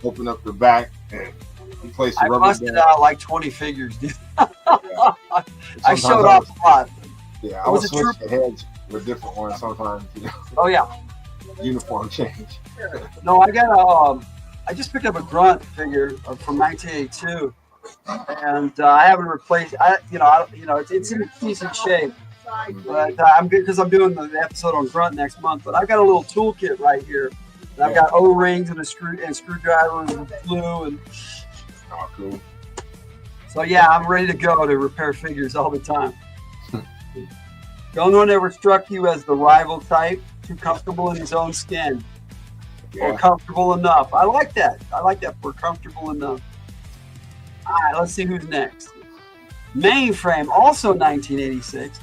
open up the back and replace the I rubber busted band. out like 20 figures, dude. I showed off a lot. Yeah, I was switch the heads with different ones sometimes. Oh yeah. Uniform change. No, I just picked up a Grunt figure from 1982, and I haven't replaced. It's in decent shape, but I'm good because I'm doing the episode on Grunt next month. But I've got a little toolkit right here. And I've got O-rings and screwdrivers and glue and. Oh, cool. So yeah, I'm ready to go to repair figures all the time. Don't one ever struck you as the rival type, too comfortable in his own skin, or comfortable enough? I like that. We're comfortable enough. All right, let's see who's next. Mainframe, also 1986.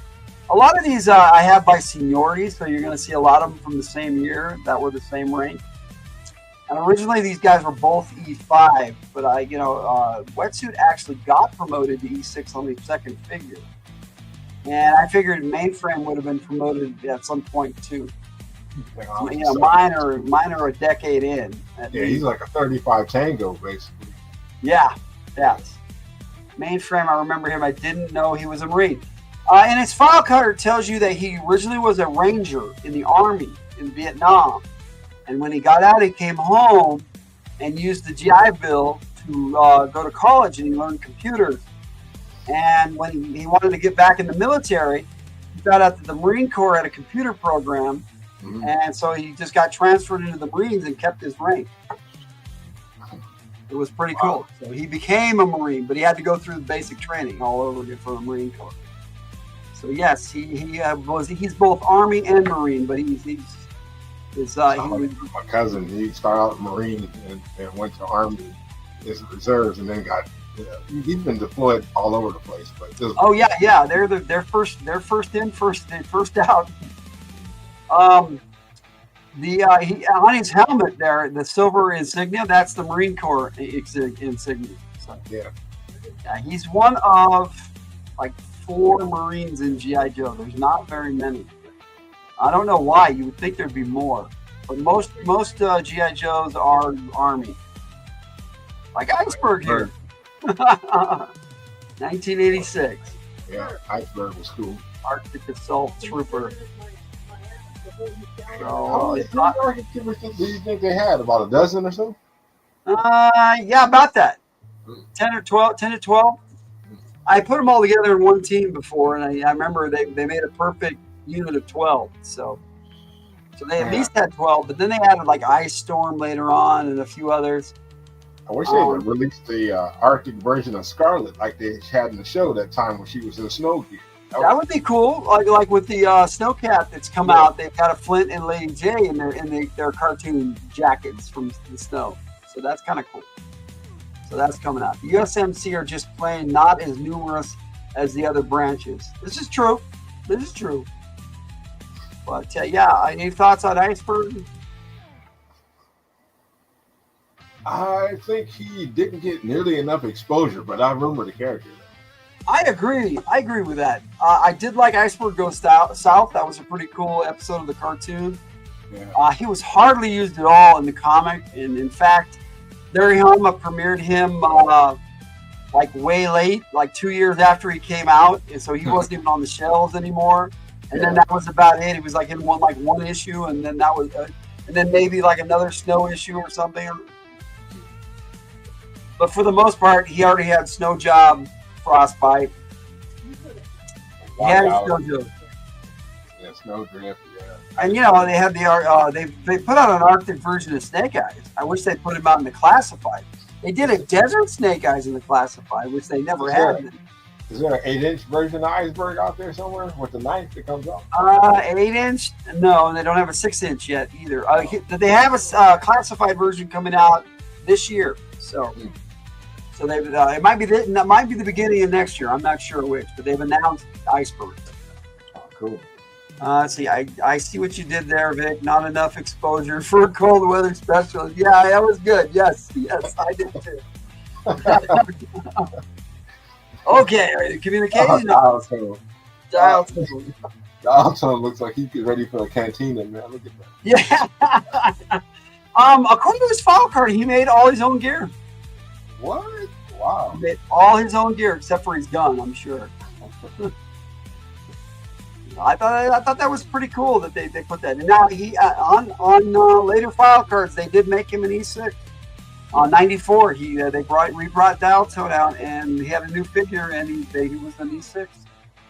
A lot of these I have by seniority, so you're going to see a lot of them from the same year that were the same rank. And originally these guys were both E5, but Wetsuit actually got promoted to E6 on the second figure. And I figured Mainframe would have been promoted at some point too. Mine are a decade in. Yeah, he's like a 35 Tango, basically. Yeah. Mainframe, I remember him. I didn't know he was a Marine. And his file cutter tells you that he originally was a Ranger in the Army in Vietnam. And when he got out, he came home and used the GI Bill to go to college, and he learned computers. And when he wanted to get back in the military, he found out that the Marine Corps had a computer program, and so he just got transferred into the Marines and kept his rank. It was pretty cool. So he became a Marine, but he had to go through the basic training all over again for the Marine Corps. So yes, he's both Army and Marine, but my cousin, he started out Marine and went to Army as reserves, and then got. He's been deployed all over the place, but they're first in, first out. On his helmet there, the silver insignia, that's the Marine Corps insignia. So, yeah, he's one of like 4 Marines in GI Joe. There's not very many. I don't know why. You would think there'd be more, but most GI Joes are Army. Like Iceberg here. 1986. Yeah, Iceberg was cool. Arctic Assault Trooper. How many Arctic troopers do you think they had? About a dozen or so? Yeah, about that. 10 to 12. I put them all together in one team before, and I remember they made a perfect unit of 12. So they at least had 12, but then they added like Ice Storm later on and a few others. I wish they would release the Arctic version of Scarlet like they had in the show that time when she was in snow gear. That would be cool. Like with the Snowcat that's come out, they've got a Flint and Lady J in their cartoon jackets from the snow. So that's kind of cool. So that's coming out. The USMC are just plain not as numerous as the other branches. This is true. This is true. But yeah, any thoughts on Iceberg? I think he didn't get nearly enough exposure, but I remember the character. I agree. I agree with that. I did like Iceberg Goes South. That was a pretty cool episode of the cartoon. Yeah. He was hardly used at all in the comic. And in fact, Larry Hama premiered him like way late, like 2 years after he came out. And so he wasn't even on the shelves anymore. And then that was about it. He was like in one issue. And then that was, and then maybe like another snow issue or something. But for the most part, he already had Snow Job, Frostbite. He had his Snow Job. Yeah, Snowdrift. Yeah. And you know they had the they put out an Arctic version of Snake Eyes. I wish they put him out in the Classified. They did a Desert Snake Eyes in the Classified, which they never had. Is there an 8-inch version of Iceberg out there somewhere with the knife that comes off? 8-inch? No, they don't have a 6-inch yet either. They have a Classified version coming out this year. So. So they've it might be the beginning of next year. I'm not sure which, but they've announced Iceberg. Oh, cool. See, I see what you did there, Vic. Not enough exposure for a cold weather special. Yeah, that was good. Yes, I did too. Okay, communication. Dial tone. Dial tone looks like he's ready for a cantina, man. Look at that. Yeah. According to his file card, he made all his own gear. What? Wow. He made all his own gear except for his gun, I'm sure. I thought that was pretty cool that they put that. And now he on later file cards they did make him an E6. 94 they brought Dial Tone out and he had a new figure and he was an E6.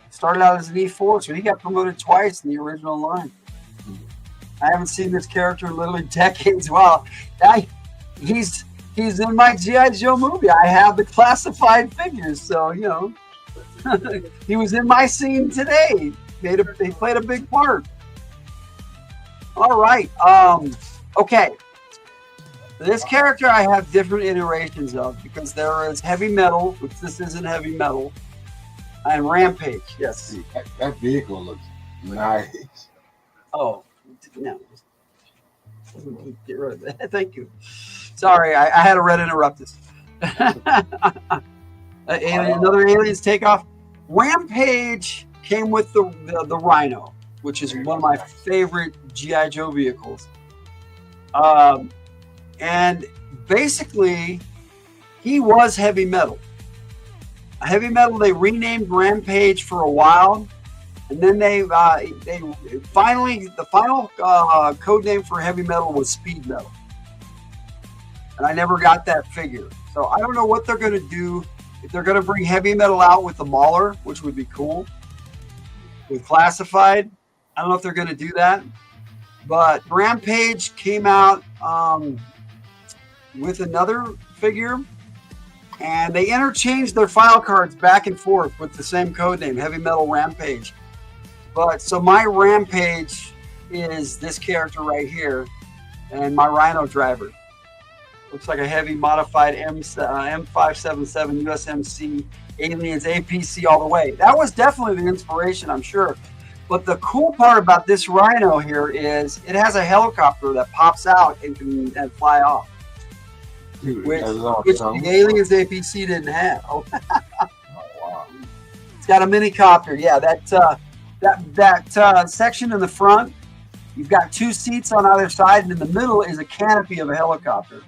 Started out as an E4, so he got promoted twice in the original line. I haven't seen this character in literally decades. Wow, he's in my G.I. Joe movie. I have the Classified figures, so you know he was in my scene today. He played a big part. All right. Okay. This character I have different iterations of because there is Heavy Metal, which this isn't Heavy Metal, and Rampage. Yes. That vehicle looks nice. Oh, no. Get rid of that. Thank you. Sorry, I had a red interrupt us. Another Aliens takeoff. Rampage came with the Rhino, which is one of my favorite G.I. Joe vehicles. And basically, he was Heavy Metal. Heavy Metal, they renamed Rampage for a while. And then they finally, the final code name for Heavy Metal was Speed Metal. And I never got that figure. So I don't know what they're going to do. If they're going to bring Heavy Metal out with the Mauler, which would be cool, with Classified. I don't know if they're going to do that. But Rampage came out with another figure. And they interchanged their file cards back and forth with the same code name, Heavy Metal Rampage. But so my Rampage is this character right here, and my Rhino driver. Looks like a heavy modified M577 USMC Aliens APC all the way. That was definitely the inspiration, I'm sure. But the cool part about this Rhino here is it has a helicopter that pops out and can fly off. Dude, Which the Aliens APC didn't have. Oh, wow. It's got a mini copter. Yeah, that section in the front, you've got 2 seats on either side, and in the middle is a canopy of a helicopter.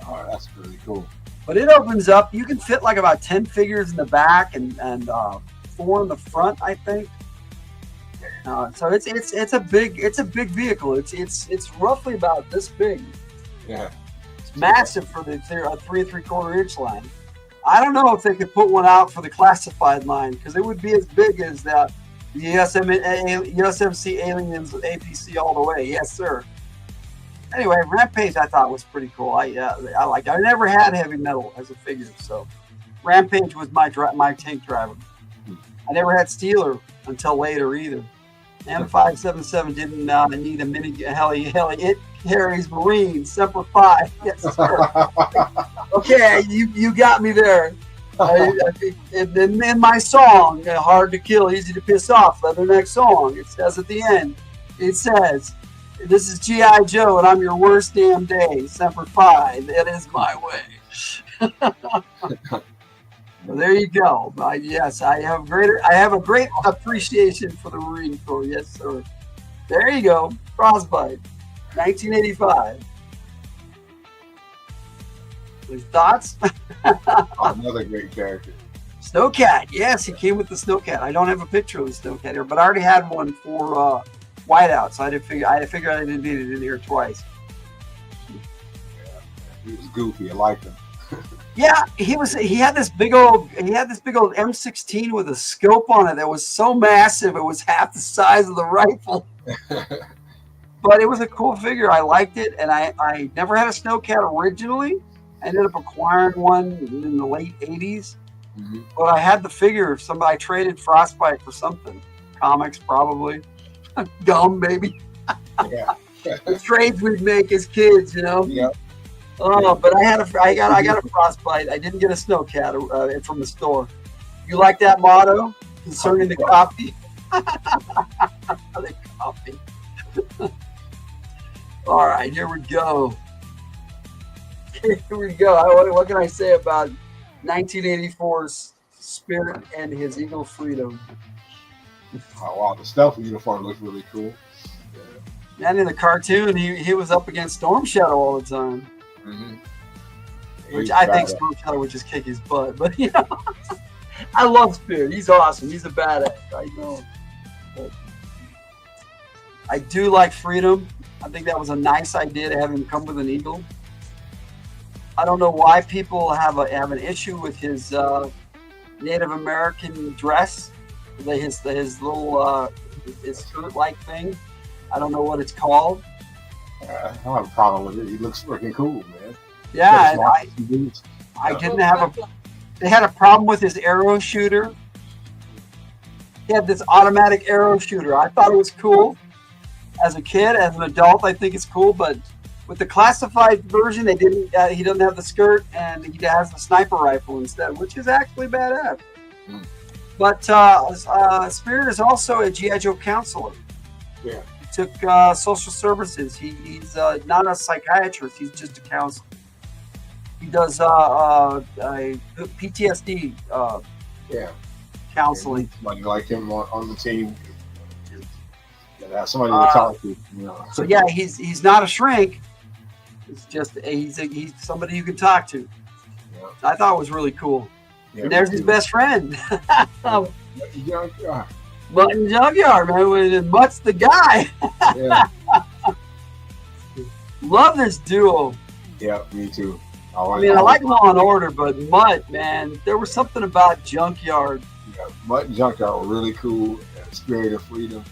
Oh, that's really cool. But it opens up. You can fit like about 10 figures in the back and 4 in the front, I think. So it's a big vehicle. It's roughly about this big. Yeah. Massive for the 3 3/4 inch line. I don't know if they could put one out for the Classified line because it would be as big as the USMC Aliens APC all the way. Yes, sir. Anyway, Rampage I thought was pretty cool. I liked it. I never had heavy metal as a figure, so Rampage was my tank driver. I never had Steeler until later either. M577 didn't need a mini heli. It carries Marines, Semper Fi. Yes, sir. Okay, you got me there. And then my song, Hard to Kill, Easy to Piss Off, Leatherneck Song. It says at the end, it says, "This is G.I. Joe, and I'm your worst damn day. Semper Fi. That is my way." Well, there you go. Yes, I have a great appreciation for the Marine Corps. Yes, sir. There you go. Frostbite, 1985. Any thoughts? Another great character. Snowcat. Yes, he came with the Snowcat. I don't have a picture of the Snowcat here, but I already had one for Whiteout, so I figured I didn't need it in here twice. Yeah, he was goofy. I liked him. Yeah, he had this big old M16 with a scope on it that was so massive it was half the size of the rifle. But it was a cool figure. I liked it, and I never had a Snowcat originally. I ended up acquiring one in the late 80s. Mm-hmm. But I had the figure. I traded Frostbite for something. Comics, probably. Gum, maybe. Yeah. The trades we'd make as kids, you know. Yep. Oh, but I got a Frostbite. I didn't get a Snowcat from the store. You like that motto concerning the copy? The copy. All right, here we go. Here we go. What can I say about 1984's Spirit and his Eagle Freedom? Oh, wow, the stealth uniform looks really cool. Yeah. And in the cartoon, he was up against Storm Shadow all the time. Mm-hmm. Which I think Storm Shadow would just kick his butt. But, you know, I love Spirit. He's awesome. He's a badass. I know. But I do like Freedom. I think that was a nice idea to have him come with an eagle. I don't know why people have an issue with his Native American dress, his little his skirt-like thing. I don't know what it's called. I don't have a problem with it. He looks freaking cool, man. Yeah, and I didn't have They had a problem with his arrow shooter. He had this automatic arrow shooter. I thought it was cool as a kid. As an adult, I think it's cool, but with the classified version, they didn't. He doesn't have the skirt, and he has the sniper rifle instead, which is actually badass. Mm. But Spirit is also a G.I. Joe counselor. Yeah. He took social services. He's not a psychiatrist. He's just a counselor. He does PTSD counseling. Somebody like him on the team. Have somebody to talk to. You know. So yeah, he's not a shrink. It's just he's somebody you can talk to. Yeah. I thought it was really cool. Yeah, and there's his best friend. Junkyard. Mutton Junkyard, man. Mutt's the guy. Yeah. Love this duo. Yeah, me too. I like Law and Order, but Mutt, man, there was something about Junkyard. Yeah, Mutt and Junkyard were really cool. Spirit of Freedom.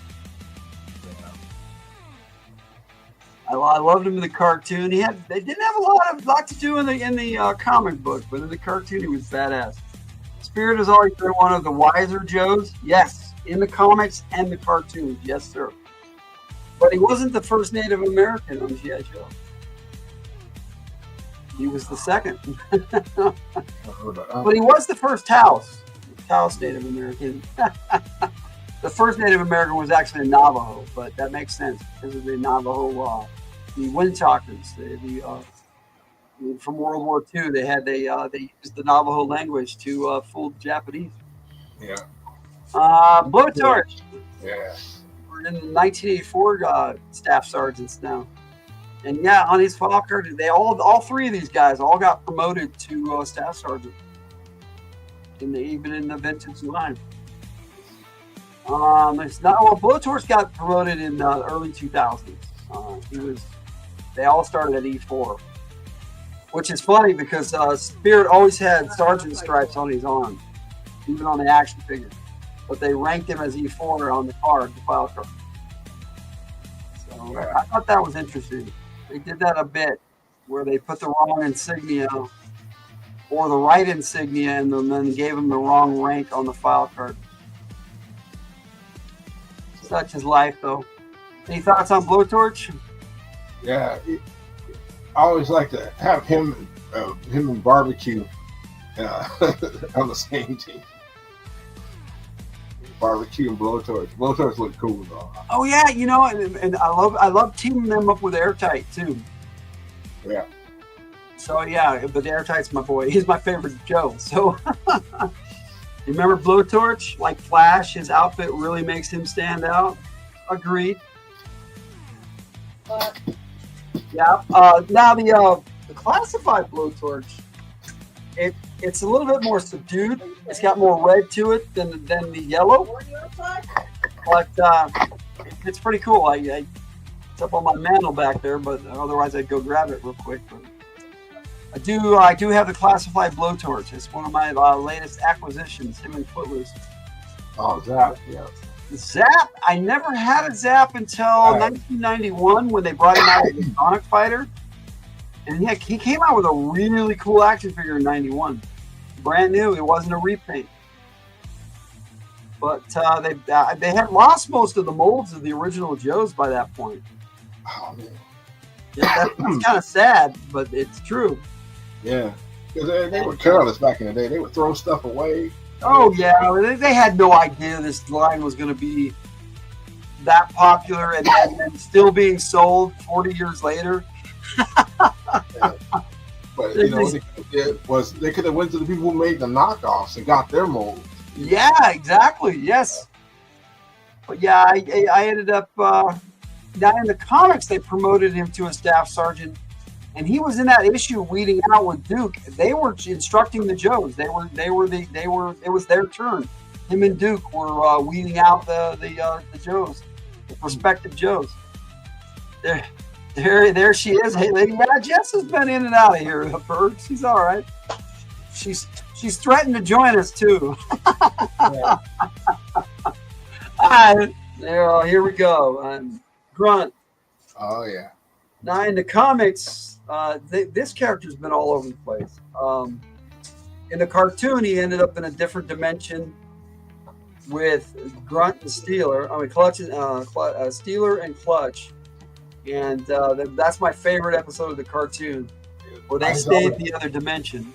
I loved him in the cartoon. They didn't have a lot to do in the comic book, but in the cartoon he was badass. Spirit has always been one of the wiser Joes. Yes, in the comics and the cartoons. Yes, sir. But he wasn't the first Native American on G.I. Joe. He was the second. But he was the first Taos Native American. The first Native American was actually a Navajo, but that makes sense because of the Navajo, the Windtalkers. From World War II, they used the Navajo language to fool the Japanese. Yeah. Blowtorch. Yeah. We're in the 1984 staff sergeants now, and yeah, on his file card, all three of these guys all got promoted to staff sergeant. Even in the vintage line. Blowtorch got promoted in the early 2000s. They all started at E4, which is funny because Spirit always had sergeant stripes on his arm, even on the action figure. But they ranked him as E4 on the card, the file card. So I thought that was interesting. They did that a bit, where they put the wrong insignia or the right insignia and then gave him the wrong rank on the file card. Such is life, though. Any thoughts on Blowtorch? Yeah, I always like to have him and Barbecue on the same team. Barbecue and Blowtorch. Blowtorch look cool though. Oh yeah, and I love teaming them up with Airtight too. Yeah. So yeah, but Airtight's my boy. He's my favorite Joe. So you remember Blowtorch? Like Flash, his outfit really makes him stand out. Agreed. Yeah. Now the classified Blowtorch, it's a little bit more subdued. It's got more red to it than the yellow, but it's pretty cool. It's up on my mantle back there, but otherwise I'd go grab it real quick. But I do have the classified Blowtorch. It's one of my latest acquisitions. Him and Footloose. Oh, Zap, yeah. Zap. I never had a Zap until 1991 when they brought him out as a Sonic Fighter. And he came out with a really cool action figure in '91, brand new. It wasn't a repaint, but they had lost most of the molds of the original Joes by that point. Oh man, yeah, that's kind of sad, but it's true. Yeah, because they were careless back in the day. They would throw stuff away. Oh yeah, they had no idea this line was going to be that popular and then still being sold 40 years later. Yeah. But what they did was they could have went to the people who made the knockoffs and got their molds. Yeah, exactly. Yes. But yeah, I ended up now in the comics they promoted him to a staff sergeant, and he was in that issue weeding out with Duke. They were instructing the Joes. It was their turn. Him and Duke were weeding out the Joes, the prospective Joes. There she is. Hey, lady, yeah, Jess has been in and out of here. She's all right. She's threatened to join us too. Yeah. All right, here we go. Grunt. Oh yeah. Now in the comics, this character's been all over the place. In the cartoon, he ended up in a different dimension with Grunt and Steeler. Clutch and Steeler and Clutch. And that's my favorite episode of the cartoon, where they stay in the other dimension.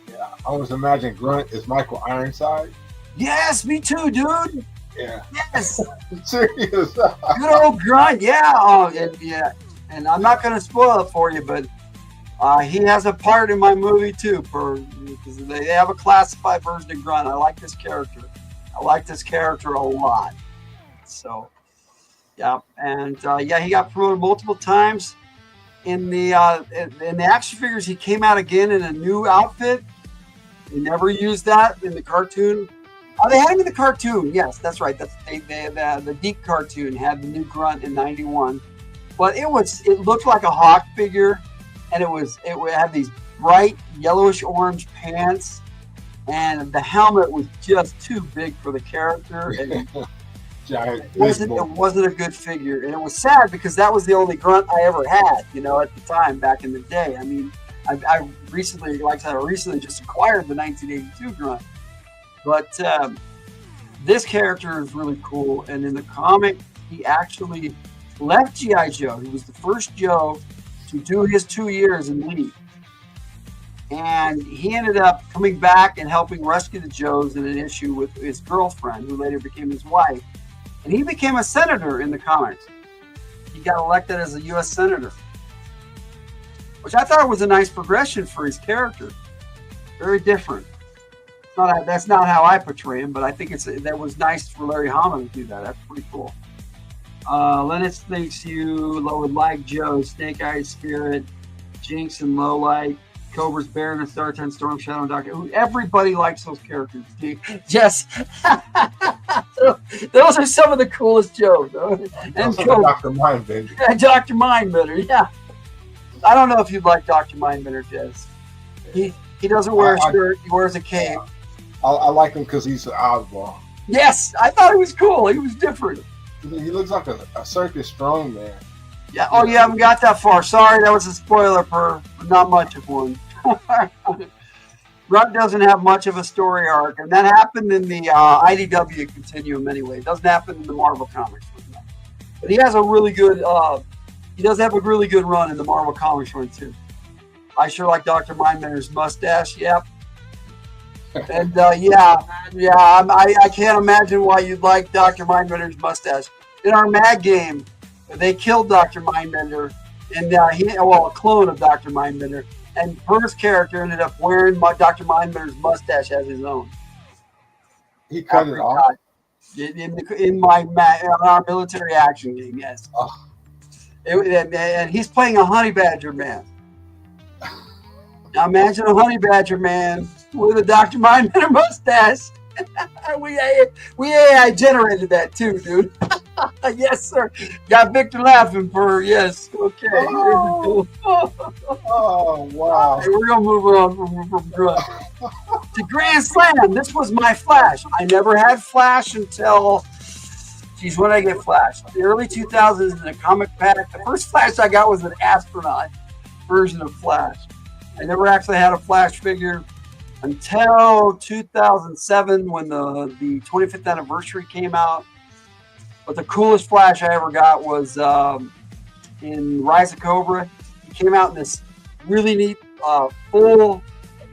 Yeah, I always imagine Grunt is Michael Ironside. Yes, me too, dude. Yeah. Yes. Serious. Good old Grunt. Yeah. Oh, and I'm not going to spoil it for you, but he has a part in my movie too. Because they have a classified version of Grunt. I like this character. A lot. So. Yeah, and he got promoted multiple times. In the action figures, he came out again in a new outfit. They never used that in the cartoon. Oh, they had him in the cartoon. Yes, that's right. The Deep cartoon had the new Grunt in '91, but it looked like a Hawk figure, and it had these bright yellowish orange pants, and the helmet was just too big for the character. And it wasn't a good figure, and it was sad because that was the only Grunt I ever had, at the time back in the day. I mean, I recently just acquired the 1982 Grunt, but this character is really cool. And in the comic, he actually left GI Joe. He was the first Joe to do his 2 years and leave, and he ended up coming back and helping rescue the Joes in an issue with his girlfriend, who later became his wife. And he became a senator in the comics. He got elected as a U.S. senator, which I thought was a nice progression for his character. Very different. That's not how I portray him, but I think that was nice for Larry Hama to do that. That's pretty cool. Lennox thinks you would like Joe, Snake Eyes Spirit, Jinx and Lowlight, Cobra's Baron and Star 10 Storm Shadow and Doctor. Everybody likes those characters. Yes. Those are some of the coolest Joes. And Dr. Mindbender. Yeah, Dr. Mindbender, yeah. I don't know if you'd like Dr. Mindbender, Jess. He doesn't wear a shirt. He wears a cape. I like him because he's an oddball. Yes, I thought he was cool. He was different. He looks like a circus strongman. Yeah. Oh, you haven't got that far. Sorry, that was a spoiler for not much of one. Grunt doesn't have much of a story arc, and that happened in the IDW continuum anyway. It doesn't happen in the Marvel comics run. But he has a really good. He does have a really good run in the Marvel comics run too. I sure like Dr. Mindbender's mustache. Yep. And I can't imagine why you'd like Dr. Mindbender's mustache. In our Mad game, they killed Dr. Mindbender, and a clone of Dr. Mindbender. And Burr's character ended up wearing Dr. Mindbender's mustache as his own. He cut it off? In our military action game, yes. Oh. And he's playing a honey badger man. Now imagine a honey badger man with a Dr. Mindbender mustache. we AI generated that too, dude. Yes, sir. Got Victor laughing for yes. Okay. Oh, wow. Hey, we're gonna move on from Grunt to Grand Slam. This was my Flash. I never had Flash until, geez, when did I get Flash? The early 2000s in a comic pack. The first Flash I got was an astronaut version of Flash. I never actually had a Flash figure until 2007 when the 25th anniversary came out. But the coolest Flash I ever got was in Rise of Cobra. He came out in this really neat full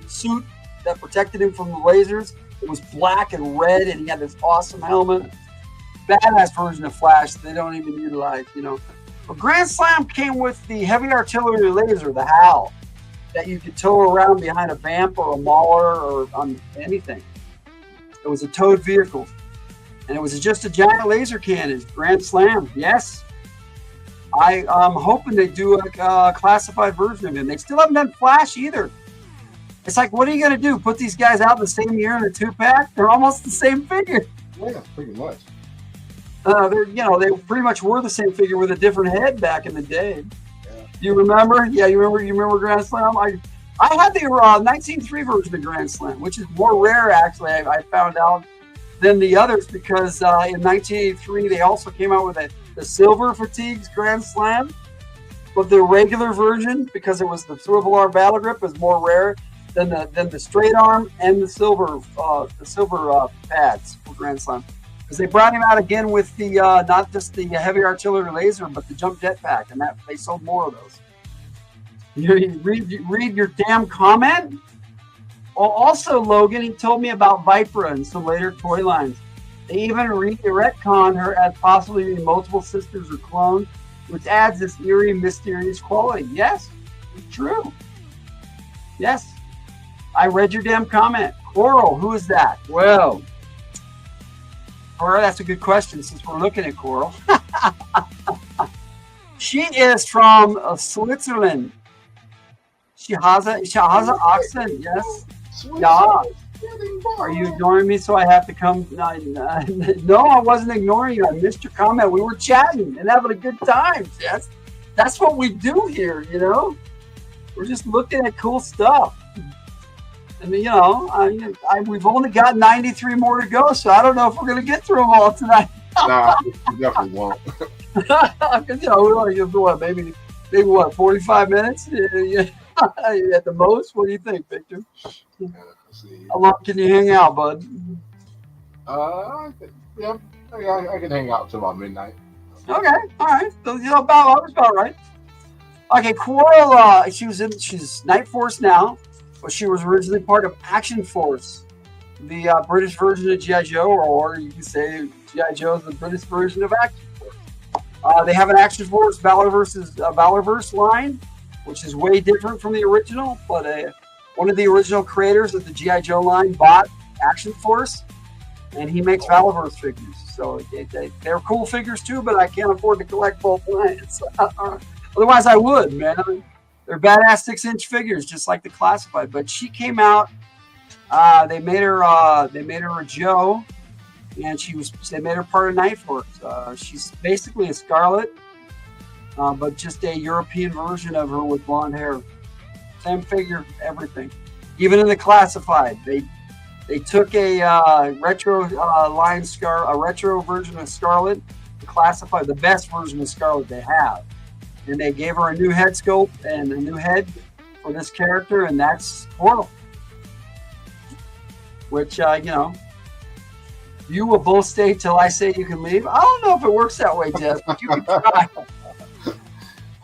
suit that protected him from the lasers. It was black and red, and he had this awesome helmet. Badass version of Flash they don't even utilize, you know. But Grand Slam came with the heavy artillery laser, the HAL, that you could tow around behind a vamp or a mauler or on anything. It was a towed vehicle. And it was just a giant laser cannon. Grand Slam, yes. I'm hoping they do a classified version of him. They still haven't done Flash either. It's like, what are you going to do? Put these guys out the same year in a 2-pack? They're almost the same figure. Yeah, pretty much. They pretty much were the same figure with a different head back in the day. Yeah. You remember? Yeah, you remember Grand Slam? I had the 1903 version of Grand Slam, which is more rare, actually, I found out, than the others, because in 1983 they also came out with the Silver Fatigues Grand Slam, but the regular version, because it was the swivel arm battle grip, was more rare than the straight arm and the silver pads for Grand Slam, because they brought him out again with the not just the heavy artillery laser, but the jump jetpack, and that they sold more of those. You read your damn comment. Well, also, Logan, he told me about Vipra and some later toy lines. They even retconned her as possibly being multiple sisters or clones, which adds this eerie, mysterious quality. Yes, it's true. Yes. I read your damn comment. Coral, who is that? Well, that's a good question since we're looking at Coral. She is from Switzerland. She has an accent, yes. Yeah. Are you ignoring me so I have to come? No, I wasn't ignoring you. I missed your comment. We were chatting and having a good time. That's what we do here, you know? We're just looking at cool stuff. And, we've only got 93 more to go, so I don't know if we're going to get through them all tonight. Nah, we definitely won't. Because, maybe 45 minutes? At the most? What do you think, Victor? How long can you hang out, bud? Yeah, I can hang out till about midnight. Okay, all right. So, about right. Okay, Coral, she's Night Force now, but she was originally part of Action Force, the British version of G.I. Joe, or you can say G.I. Joe is the British version of Action Force. They have an Action Force Valorverse line, which is way different from the original, but one of the original creators of the G.I. Joe line bought Action Force, and he makes Valorverse figures. So they're cool figures too, but I can't afford to collect both lines. Otherwise, I would, man. They're badass 6-inch figures, just like the classified. But she came out. They made her a Joe, and they made her part of Night Force. She's basically a Scarlet, but just a European version of her with blonde hair. Same figure, everything. Even in the classified, they took a retro retro version of Scarlet, the classified, the best version of Scarlet they have, and they gave her a new head sculpt and a new head for this character, and that's Portal. Which, you know, you will both stay till I say you can leave. I don't know if it works that way, Jess, but you can try.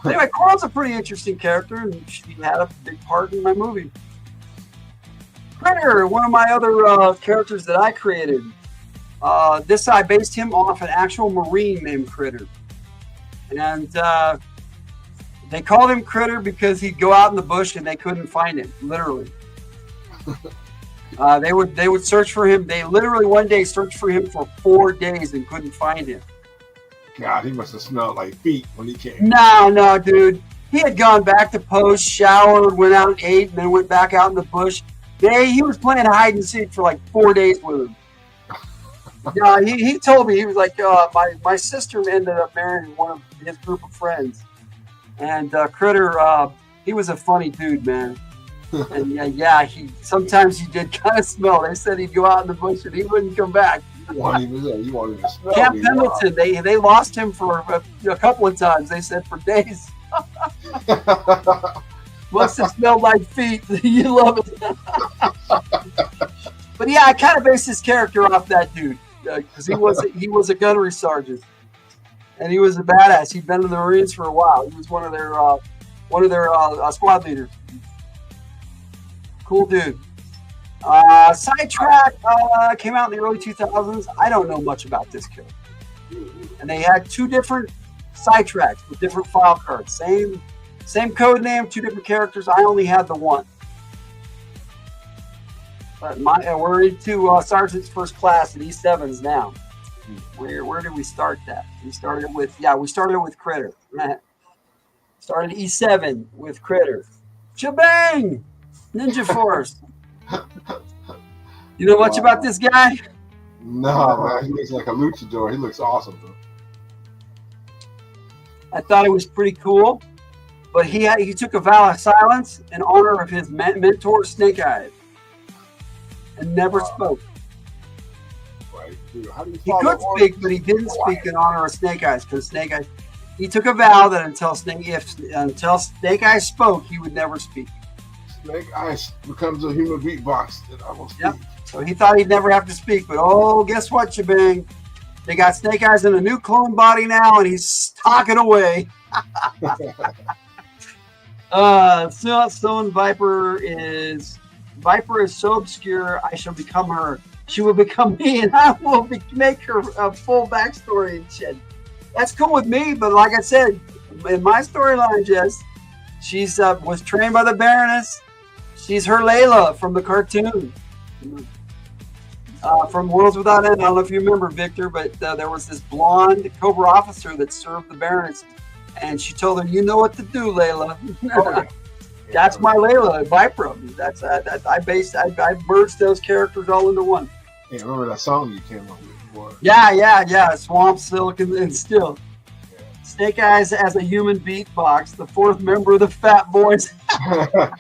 Anyway, Coral's a pretty interesting character, and she had a big part in my movie. Critter, one of my other characters that I created. I based him off an actual Marine named Critter. And they called him Critter because he'd go out in the bush and they couldn't find him, literally. They would search for him. They literally one day searched for him for 4 days and couldn't find him. God, he must have smelled like feet when he came. No, dude. He had gone back to post, showered, went out and ate, and then went back out in the bush. He was playing hide and seek for like 4 days with him. Yeah, he told me, he was like, my sister ended up marrying one of his group of friends. And Critter, he was a funny dude, man. And sometimes he did kind of smell. They said he'd go out in the bush and he wouldn't come back. You won't even smell Camp me. Pendleton, they lost him for a couple of times. They said for days. Must have smelled like feet. You love it. But yeah, I kind of based his character off that dude because he was a gunnery sergeant, and he was a badass. He'd been in the Marines for a while. He was one of their squad leaders. Cool dude. Sidetrack came out in the early 2000s. I don't know much about this character, and they had 2 different sidetracks with different file cards. Same code name, 2 different characters. I only had the one. But we're into Sergeant's First Class at E7s now. Where did we start that? We started with Critter. Started E7 with Critter. Shebang! Ninja Force. You know much about this guy? No, man. He looks like a luchador. He looks awesome, though. I thought it was pretty cool. But he took a vow of silence in honor of his mentor, Snake Eyes. And never spoke. Right. Dude, how do you He could speak, but he didn't speak in honor of Snake Eyes because Snake Eyes. He took a vow that until Snake Eyes spoke, he would never speak. Snake Eyes becomes a human beatbox that I will speak. Yep. So he thought he'd never have to speak, but guess what, Shebang? They got Snake Eyes in a new clone body now, and he's talking away. Stone Viper is so obscure, I shall become her. She will become me, and I will make her a full backstory and shit. That's cool with me, but like I said, in my storyline, Jess, she's was trained by the Baroness. She's her Layla from the cartoon. From Worlds Without End. I don't know if you remember, Victor, but there was this blonde Cobra officer that served the Baroness, and she told her, "You know what to do, Layla." Oh, yeah. That's my Layla, Viper. That's I merged those characters all into one. Yeah, remember that song you came up with before? Yeah. Swamp Silk and Still. Yeah. Snake Eyes as a human beatbox, the 4th member of the Fat Boys. It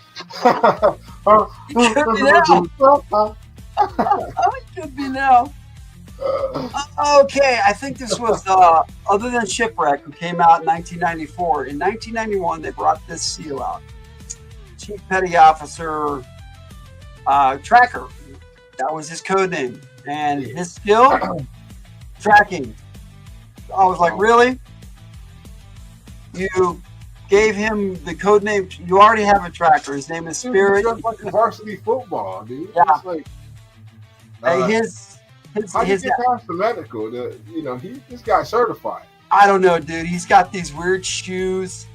could be now. It could be now. Okay, I think this was other than Shipwreck, who came out in 1994. In 1991, they brought this seal out. Chief Petty Officer Tracker. That was his code name. And his skill, tracking. I was like, really? You gave him the code name. You already have a tracker. His name is Spirit. It's like varsity football, dude. Yeah. It's like, how do you get past the medical? This guy's certified. I don't know, dude. He's got these weird shoes.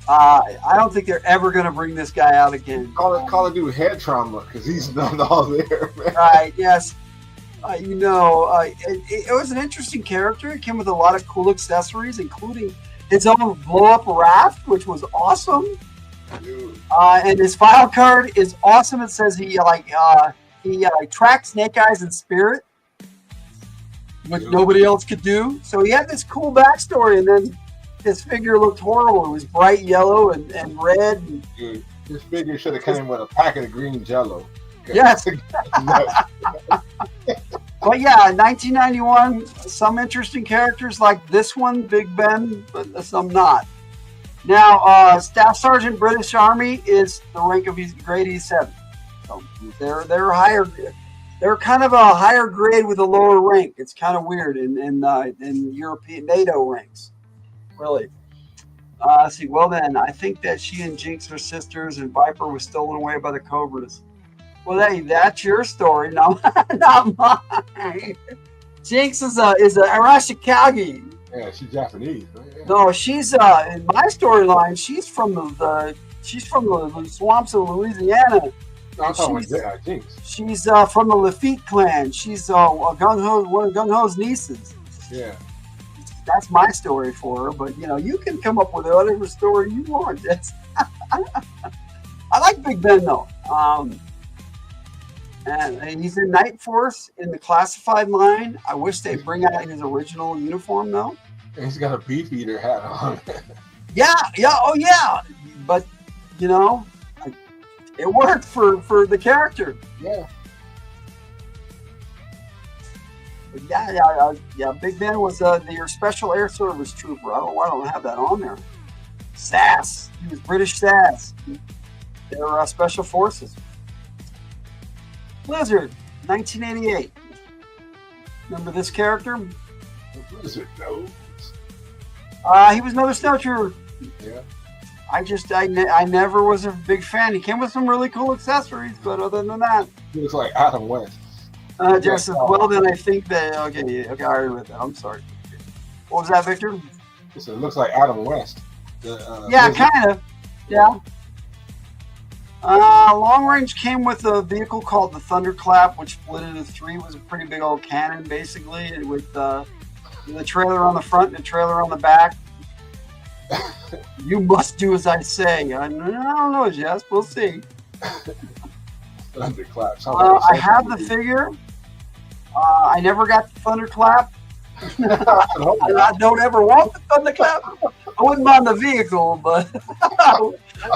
I don't think they're ever going to bring this guy out again. Call a dude head trauma because he's not all there, man. Right, yes. It was an interesting character. It came with a lot of cool accessories, including his own blow-up raft, which was awesome. Dude. And his file card is awesome. It says he tracked Snake Eyes in spirit, which nobody else could do. So he had this cool backstory, and then his figure looked horrible. It was bright yellow and red. Dude, his figure should have come with a packet of green Jello. Yes. But yeah, 1991, some interesting characters like this one, Big Ben, but some not. Now, Staff Sergeant British Army is the rank of grade E7. So they're higher. They're kind of a higher grade with a lower rank. It's kind of weird in European NATO ranks, really. Let's see. Well, then I think that she and Jinx are sisters, and Viper was stolen away by the Cobras. Well, that's your story, not mine. Jinx is a Arashikage. Yeah, she's Japanese. Right? Yeah. No, she's in my storyline. She's from the swamps of Louisiana. No, I'm talking about Jinx. She's from the Lafitte clan. She's one of Gung Ho's nieces. Yeah. That's my story for her. But you can come up with whatever story you want. I like Big Ben though. And he's in Night Force in the classified line. I wish they'd bring out his original uniform though. And he's got a beef eater hat on. Yeah, oh yeah. But it worked for the character. Yeah. But yeah. Big Ben was your Special Air Service trooper. I don't have that on there. SAS. He was British SAS. They're Special Forces. Blizzard, 1988. Remember this character? Blizzard, no. He was another snow trooper. Yeah. I never was a big fan. He came with some really cool accessories, but other than that, He looks like Adam West. just as well. Then I think that okay, I already read that. I'm sorry. What was that, Victor? It looks like Adam West. Yeah, kind of. Yeah. Long Range came with a vehicle called the Thunderclap, which split into three. It was a pretty big old cannon, basically, with the trailer on the front and the trailer on the back. You must do as I say. I don't know, Jess. We'll see. Thunderclap. I have the figure. I never got the Thunderclap. I don't ever want the Thunderclap. I wouldn't mind the vehicle, but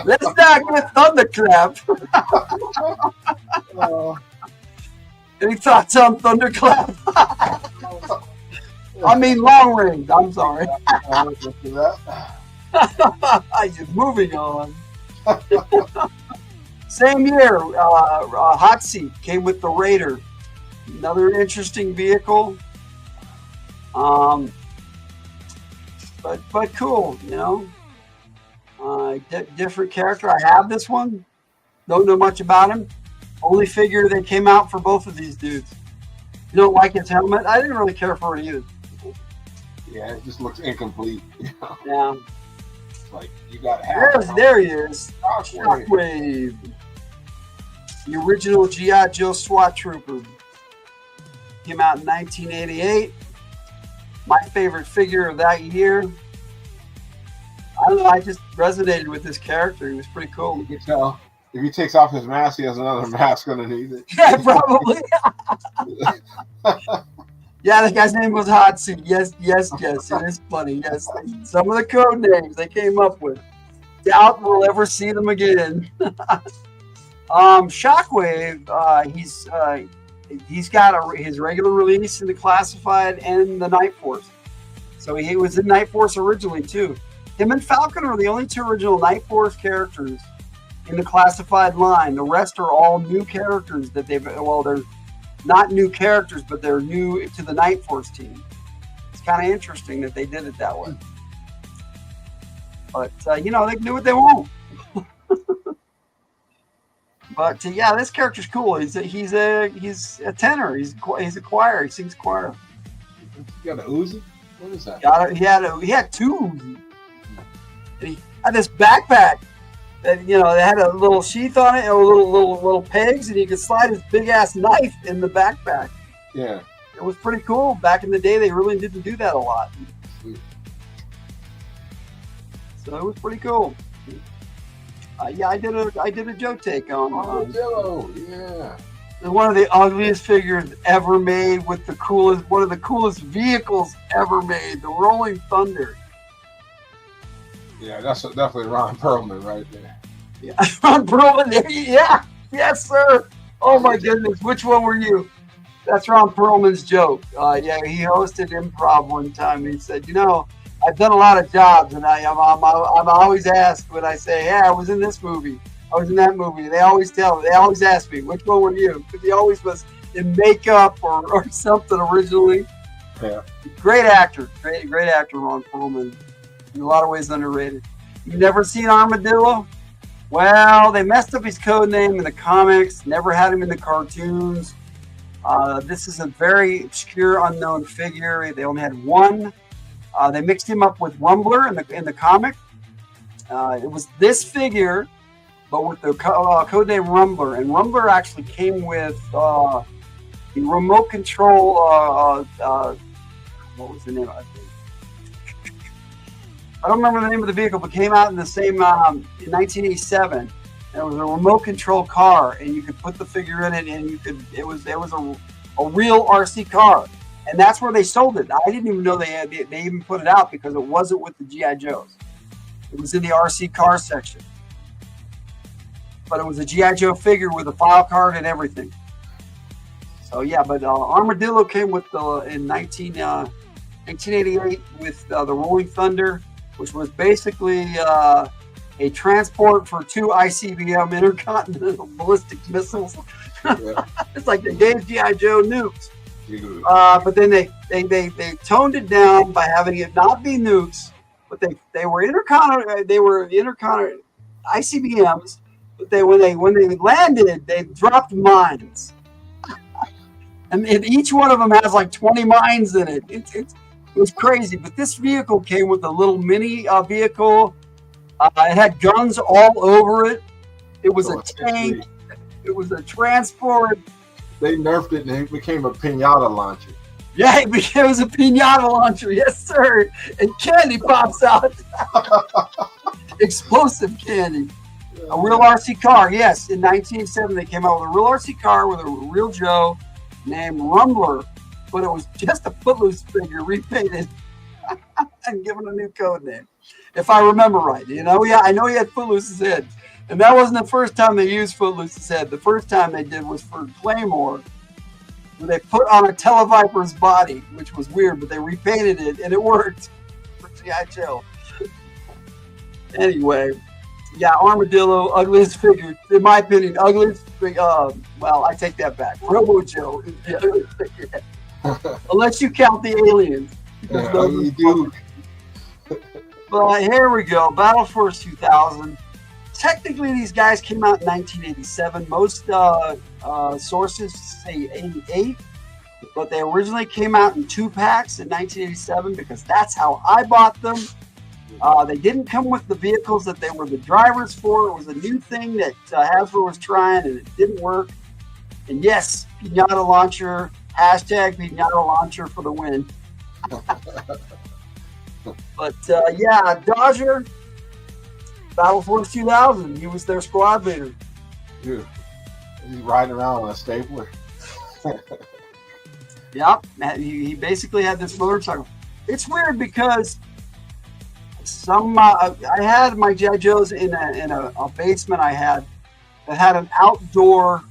let's not get Thunderclap. Any thoughts on Thunderclap? I mean Long Range. I'm sorry. Moving on. Same year, Hot Seat came with the Raider. Another interesting vehicle. But cool, different character. I have this one. Don't know much about him. Only figure that came out for both of these dudes. You don't like his helmet? I didn't really care for it either. Yeah, it just looks incomplete. Yeah. Like you got half. There he is. Shockwave. The original G.I. Joe SWAT Trooper. Came out in 1988. My favorite figure of that year. I don't know, I just resonated with this character. He was pretty cool. You can tell. If he takes off his mask, he has another mask underneath it. Yeah, probably. Yeah, the guy's name was Hot Seat. Yes. It is funny. Yes. Some of the code names they came up with. Doubt we'll ever see them again. Shockwave, he's got his regular release in the classified and the Night Force. So he was in Night Force originally too. Him and Falcon are the only two original Night Force characters in the classified line. The rest are all new characters that they're not new characters, but they're new to the Night Force team. It's kind of interesting that they did it that way. But they can do what they want. But this character's cool. He's a tenor. He's a choir. He sings choir. You got a Uzi? What is that? He had two Uzi. And he had this backpack that they had a little sheath on it and little pegs, and he could slide his big ass knife in the backpack. Yeah, it was pretty cool. Back in the day, they really didn't do that a lot. So it was pretty cool. I did a Joe take on Jello. Yeah. One of the ugliest figures ever made with one of the coolest vehicles ever made, the Rolling Thunder. Yeah, that's definitely Ron Perlman right there. Yeah, Ron Perlman there. Yeah, yes, sir. Oh my goodness, which one were you? That's Ron Perlman's joke. He hosted improv one time. He said, I've done a lot of jobs, and I'm always asked when I say, "Yeah, I was in this movie, I was in that movie." They always ask me, "Which one were you?" Because he always was in makeup or something originally. Yeah. Great actor, great actor, Ron Perlman. In a lot of ways underrated. You've never seen Armadillo? Well, they messed up his code name in the comics. Never had him in the cartoons. This is a very obscure, unknown figure. They only had one. They mixed him up with Rumbler in the comic. It was this figure, but with the code name Rumbler. And Rumbler actually came with the remote control. What was the name of it? I don't remember the name of the vehicle, but came out in the same in 1987. And it was a remote control car, and you could put the figure in it, and it was a real RC car. And that's where they sold it. I didn't even know they even put it out because it wasn't with the GI Joes. It was in the RC car section. But it was a GI Joe figure with a file card and everything. So yeah, but Armadillo came with in 1988 with the Rolling Thunder, which was basically a transport for 2 ICBM intercontinental ballistic missiles. Yeah. It's like they gave GI Joe nukes. But then they toned it down by having it not be nukes, but they were intercontinental ICBMs. But when they landed, they dropped mines, and each one of them has like 20 mines in it. It was crazy. But this vehicle came with a little mini vehicle. It had guns all over it. It was a tank. It was a transport. They nerfed it and it became a pinata launcher. Yeah, it was a pinata launcher. Yes, sir. And candy pops out. Explosive candy. A real RC car. Yes, in 1987 they came out with a real RC car with a real Joe named Rumbler, but it was just a Footloose figure repainted and given a new code name, if I remember right. Yeah, I know he had Footloose's head. And that wasn't the first time they used Footloose's head. The first time they did was for Claymore, where they put on a Televiper's body, which was weird, but they repainted it, and it worked for G.I. Joe. Anyway, yeah, Armadillo, ugliest figure. In my opinion, ugliest figure. Well, I take that back. Robo Joe is the ugliest figure. Unless you count the aliens. You do. But here we go. Battle Force 2000. Technically, these guys came out in 1987. Most sources say 88, but they originally came out in 2-packs in 1987 because that's how I bought them. They didn't come with the vehicles that they were the drivers for. It was a new thing that Hasbro was trying, and it didn't work. And yes, Pinata Launcher, hashtag Pinata Launcher for the win. But yeah, Dodger, Battle Force 2000, he was their squad leader. Dude, he's riding around on a stapler. Yep, he basically had this motorcycle. It's weird because I had my G.I. Joes in a basement I had that had an outdoor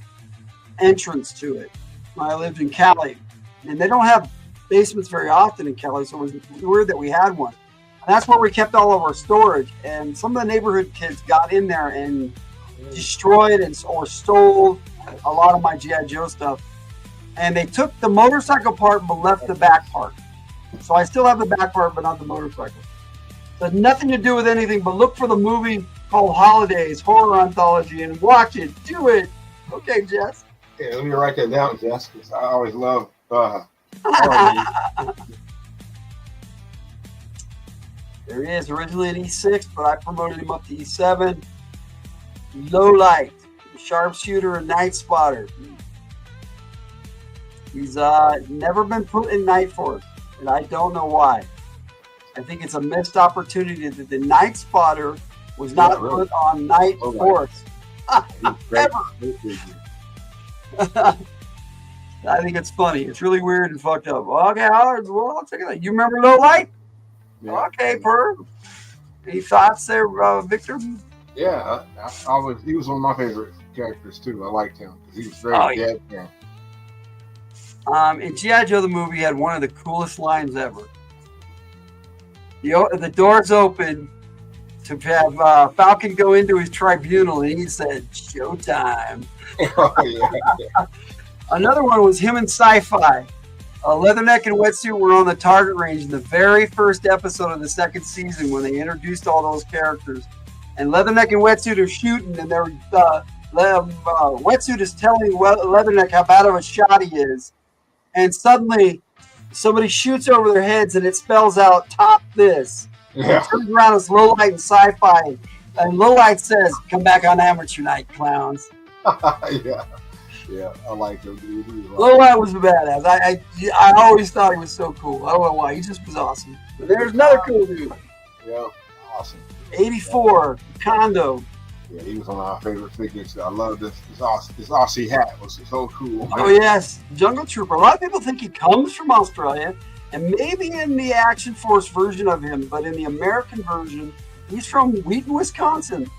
entrance to it when I lived in Cali. And they don't have basements very often in Cali, so it was weird that we had one. And that's where we kept all of our storage. And some of the neighborhood kids got in there and destroyed or stole a lot of my G.I. Joe stuff. And they took the motorcycle part but left the back part. So I still have the back part but not the motorcycle. So it had nothing to do with anything, but look for the movie called Holidays, Horror Anthology, and watch it. Do it. Okay, Jess. Yeah, let me write that down, Jess, because I always love There he is, originally an E6, but I promoted him up to E7. Low light, sharpshooter, and night spotter. He's never been put in Night Force, and I don't know why. I think it's a missed opportunity that the Night Spotter was not put on Night Force. Ever. I think it's funny. It's really weird and fucked up. Okay, I'll check it out. You remember Low Light? Yeah. Okay, Per. Any thoughts there, Victor? Yeah, he was one of my favorite characters too. I liked him because he was very deadpan. In G.I. Joe the movie had one of the coolest lines ever. The doors open to have Falcon go into his tribunal, and he said, "Showtime." Oh, yeah. Another one was him and Sci-Fi. Leatherneck and Wetsuit were on the target range in the very first episode of the second season when they introduced all those characters. And Leatherneck and Wetsuit are shooting, and they're Wetsuit is telling Leatherneck how bad of a shot he is. And suddenly, somebody shoots over their heads, and it spells out "Top this." Yeah. Turns around as Lowlight and Sci-Fi, and Lowlight says, "Come back on amateur night, clowns." Yeah. Yeah, I like him, dude. Lowlight was a badass. I always thought he was so cool. I don't know why. He just was awesome. But there's another cool dude. Yeah, awesome. 84, Kondo. Yeah, he was one of our favorite figures. I love this. This Aussie hat was so cool. Oh, yes. Jungle Trooper. A lot of people think he comes from Australia, and maybe in the Action Force version of him, but in the American version, he's from Wheaton, Wisconsin.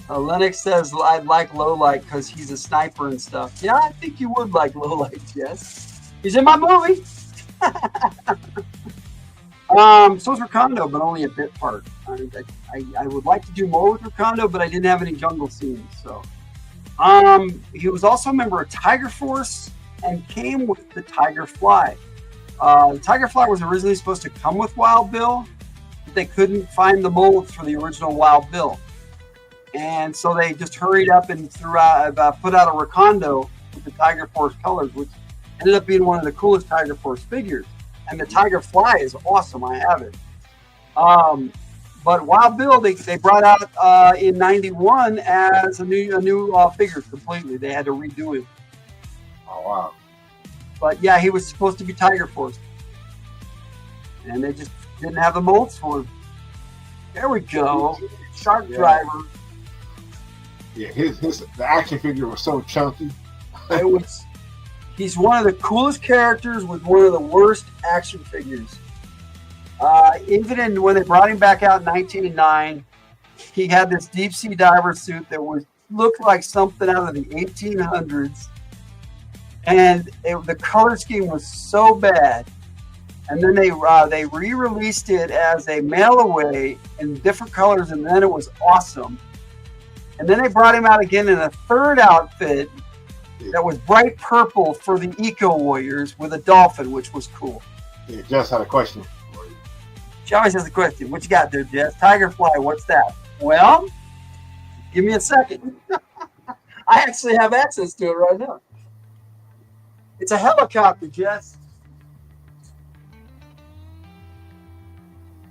Lennox says, "I'd like Lowlight because he's a sniper and stuff." Yeah, I think you would like Lowlight, yes. He's in my movie. So's Rakondo, but only a bit part. I would like to do more with Rakondo, but I didn't have any jungle scenes. So, he was also a member of Tiger Force and came with the Tiger Fly. The Tiger Fly was originally supposed to come with Wild Bill, but they couldn't find the molds for the original Wild Bill. And so they just hurried up and put out a Rakondo with the Tiger Force colors, which ended up being one of the coolest Tiger Force figures. And the Tiger Fly is awesome. I have it. But Wild Bill, they brought out in '91 as a new figure completely. They had to redo him. Oh, wow. But yeah, he was supposed to be Tiger Force. And they just didn't have the molds for him. There we go. Shark Driver. Yeah, the action figure was so chunky. He's one of the coolest characters with one of the worst action figures. Even when they brought him back out in 1909, he had this deep sea diver suit that looked like something out of the 1800s. And the color scheme was so bad. And then they re-released it as a mail-away in different colors, and then it was awesome. And then they brought him out again in a third outfit that was bright purple for the Eco Warriors with a dolphin, which was cool. Yeah, Jess had a question for you. She always has a question. What you got there, Jess? Tiger Fly, what's that? Well, give me a second. I actually have access to it right now. It's a helicopter, Jess.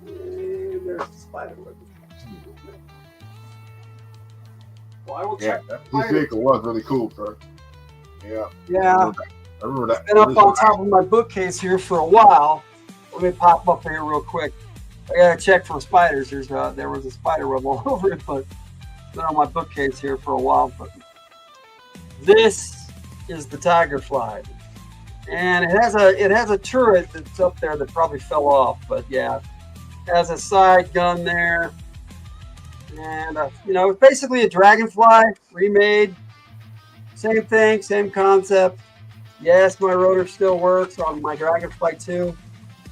And there's the spider web. Well, I will check that. This vehicle was really cool, sir. Yeah. Yeah. I remember that. It's been up on top of my bookcase here for a while. Let me pop up here real quick. I gotta check for spiders. There was a spider web all over it, but it's been on my bookcase here for a while. But this is the Tiger Fly, and it has a turret that's up there that probably fell off. But yeah, it has a side gun there. And, it's basically a Dragonfly remade. Same thing, same concept. Yes, my rotor still works on my Dragonfly too.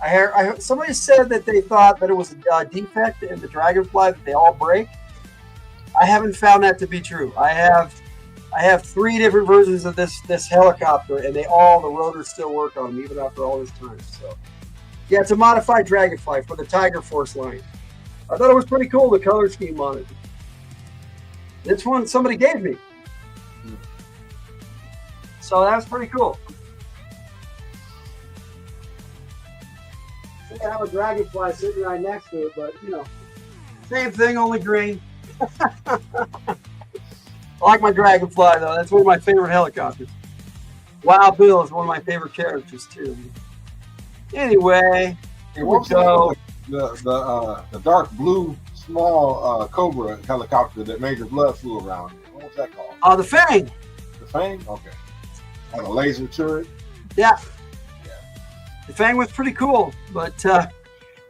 I heard somebody said that they thought that it was a defect in the Dragonfly that they all break. I haven't found that to be true. I have 3 different versions of this helicopter, and the rotors still work on them even after all this time. So, yeah, it's a modified Dragonfly for the Tiger Force line. I thought it was pretty cool, the color scheme on it. This one somebody gave me. So that was pretty cool. I think I have a Dragonfly sitting right next to it, but, same thing, only green. I like my Dragonfly, though. That's one of my favorite helicopters. Wild Bill is one of my favorite characters, too. Anyway, here we go. The dark blue small Cobra helicopter that Major Blood flew around. What was that called? The Fang. The Fang? Okay. Had a laser turret. Yeah. The Fang was pretty cool, but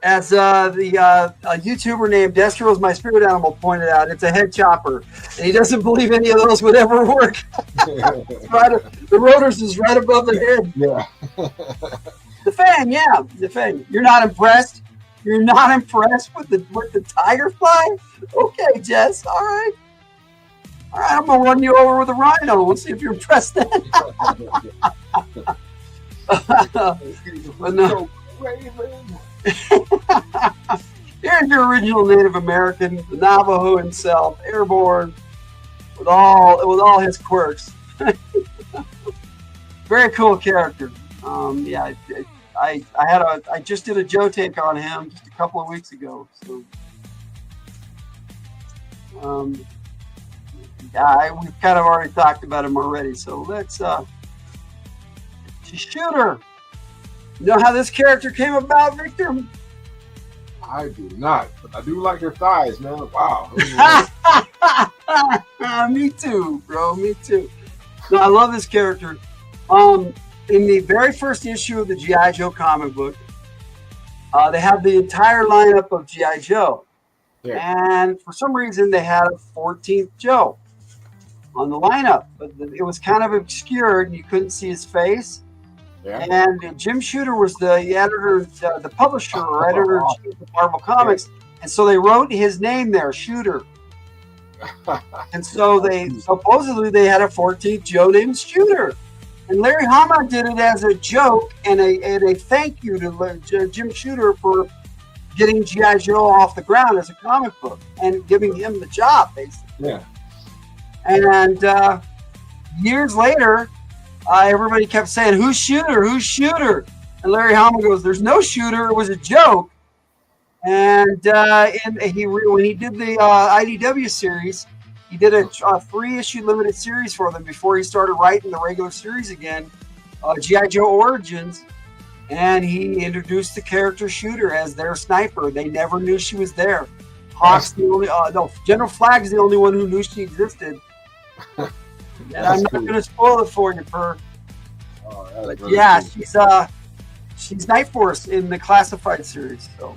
as a YouTuber named Destro's My Spirit Animal pointed out, it's a head chopper, and he doesn't believe any of those would ever work. The rotors is right above the head. Yeah. The Fang, yeah, the Fang. You're not impressed? You're not impressed with the tiger fly? Okay, Jess. All right. All right, I'm gonna run you over with a rhino. We'll see if you're impressed then. But no. Here's your original Native American, the Navajo himself, airborne, with all his quirks. Very cool character. Yeah, I just did a Joe take on him just a couple of weeks ago. So, yeah, we've kind of already talked about him already. So let's Shooter. You know how this character came about, Victor? I do not, but I do like her thighs, man. Wow. Me too, bro. Me too. No, I love this character. In the very first issue of the G.I. Joe comic book, they have the entire lineup of G.I. Joe. Yeah. And for some reason, they had a 14th Joe on the lineup, but it was kind of obscured and you couldn't see his face. Yeah. And Jim Shooter was the editor, the publisher or editor-in-chief of Marvel Comics, and so they wrote his name there, Shooter. And so they supposedly they had a 14th Joe named Shooter. And Larry Hama did it as a joke and a thank you to Jim Shooter for getting G.I. Joe off the ground as a comic book and giving him the job, basically. Yeah. And years later, everybody kept saying, "Who's Shooter? Who's Shooter?" And Larry Hama goes, "There's no Shooter. It was a joke." And when he did the IDW series, he did a 3-issue limited series for them before he started writing the regular series again, G.I. Joe Origins. And he introduced the character Shooter as their sniper. They never knew she was there. Hawk's the only, General Flag's the only one who knew she existed. And I'm not going to spoil it for you, Per. But yeah, cool. She's Night Force in the classified series. So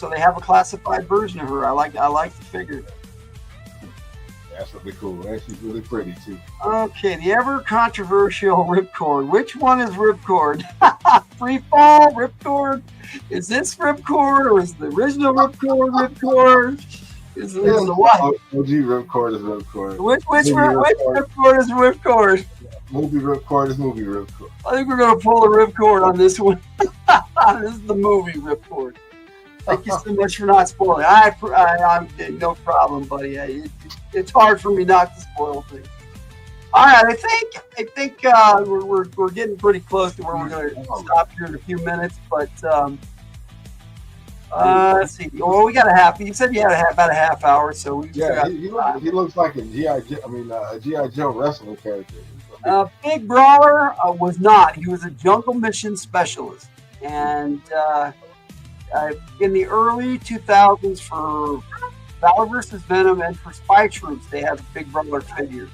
they have a classified version of her. I like the figure. That's really cool. And she's really pretty too. Okay, the ever controversial Ripcord. Which one is Ripcord? Free Fall Ripcord? Is this Ripcord or is the original Ripcord? Is the what? OG Ripcord is Ripcord. Which Ripcord is Ripcord? Movie Ripcord is movie Ripcord. I think we're gonna pull the Ripcord on this one. This is the movie Ripcord. Thank you so much for not spoiling. I'm no problem, buddy. It's hard for me not to spoil things. All right, I think we're getting pretty close to where we're going to stop here in a few minutes. But let's see. Well, we got a half. You said you had about a half hour, so we he looks like a G.I. Joe wrestling character. Big Brawler was not. He was a jungle mission specialist, and in the early 2000s for Valor vs. Venom and for Spy Troops, they had Big Brawler figures.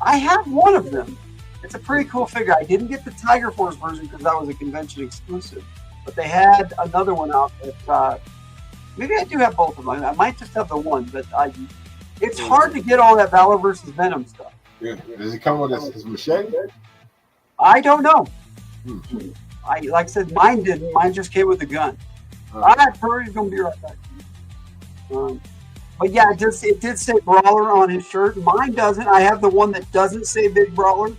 I have one of them. It's a pretty cool figure. I didn't get the Tiger Force version because that was a convention exclusive, but they had another one out that maybe I do have both of them. I might just have the one, but it's hard to get all that Valor vs. Venom stuff. Yeah. Does it come with his machete? I don't know. Like I said, mine didn't. Mine just came with the gun. All right, Purdy's going to be right back. But yeah, it did say Brawler on his shirt. Mine doesn't. I have the one that doesn't say Big Brawler.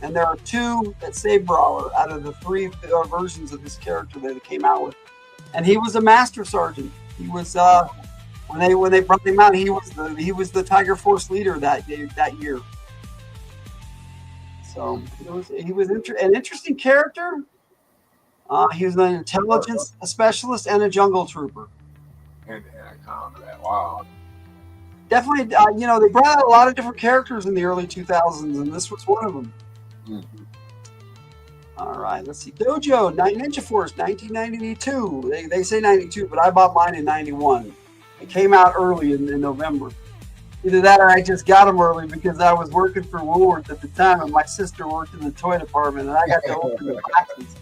And there are 2 that say Brawler out of the 3 versions of this character that it came out with. And he was a Master Sergeant. He was when they brought him out, he was the Tiger Force leader that year. So he was an interesting character. He was an intelligence specialist and a jungle trooper. And a combat. Wow. Definitely, they brought out a lot of different characters in the early 2000s, and this was one of them. Mm-hmm. All right, let's see. Dojo, Ninja Force, 1992. They say 92, but I bought mine in 91. It came out early in November. Either that or I just got them early because I was working for Woolworth at the time, and my sister worked in the toy department, and I got to open the boxes.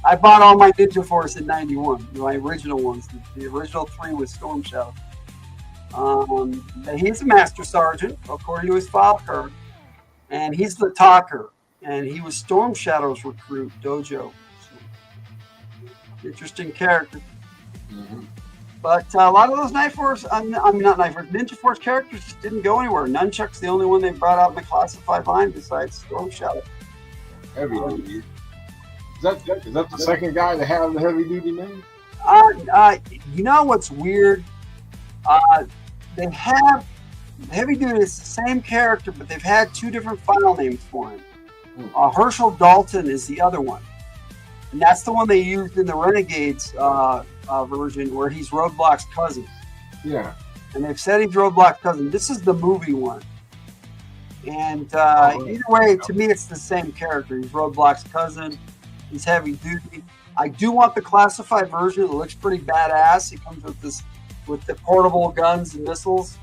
I bought all my Ninja Force in 91, my original ones. The original 3 was Storm Shadow. He's a Master Sergeant, according to his file card. And he's the talker. And he was Storm Shadow's recruit, Dojo. Interesting character. Mhm. But a lot of those Night Force, I mean, not Night Force, Ninja Force characters just didn't go anywhere. Nunchuck's the only one they brought out in the classified line besides Storm Shadow. Heavy duty. Is that the second guy to have the heavy duty name? You know what's weird? They have Heavy Duty is the same character, but they've had two different file names for him. Herschel Dalton is the other one, and that's the one they used in the Renegades version where he's Roadblock's cousin. Yeah. And they've said he's Roadblock's cousin. This is the movie one. And either way, to me, it's the same character. He's Roadblock's cousin. He's heavy duty. I do want the classified version. It looks pretty badass. It comes with the portable guns and missiles.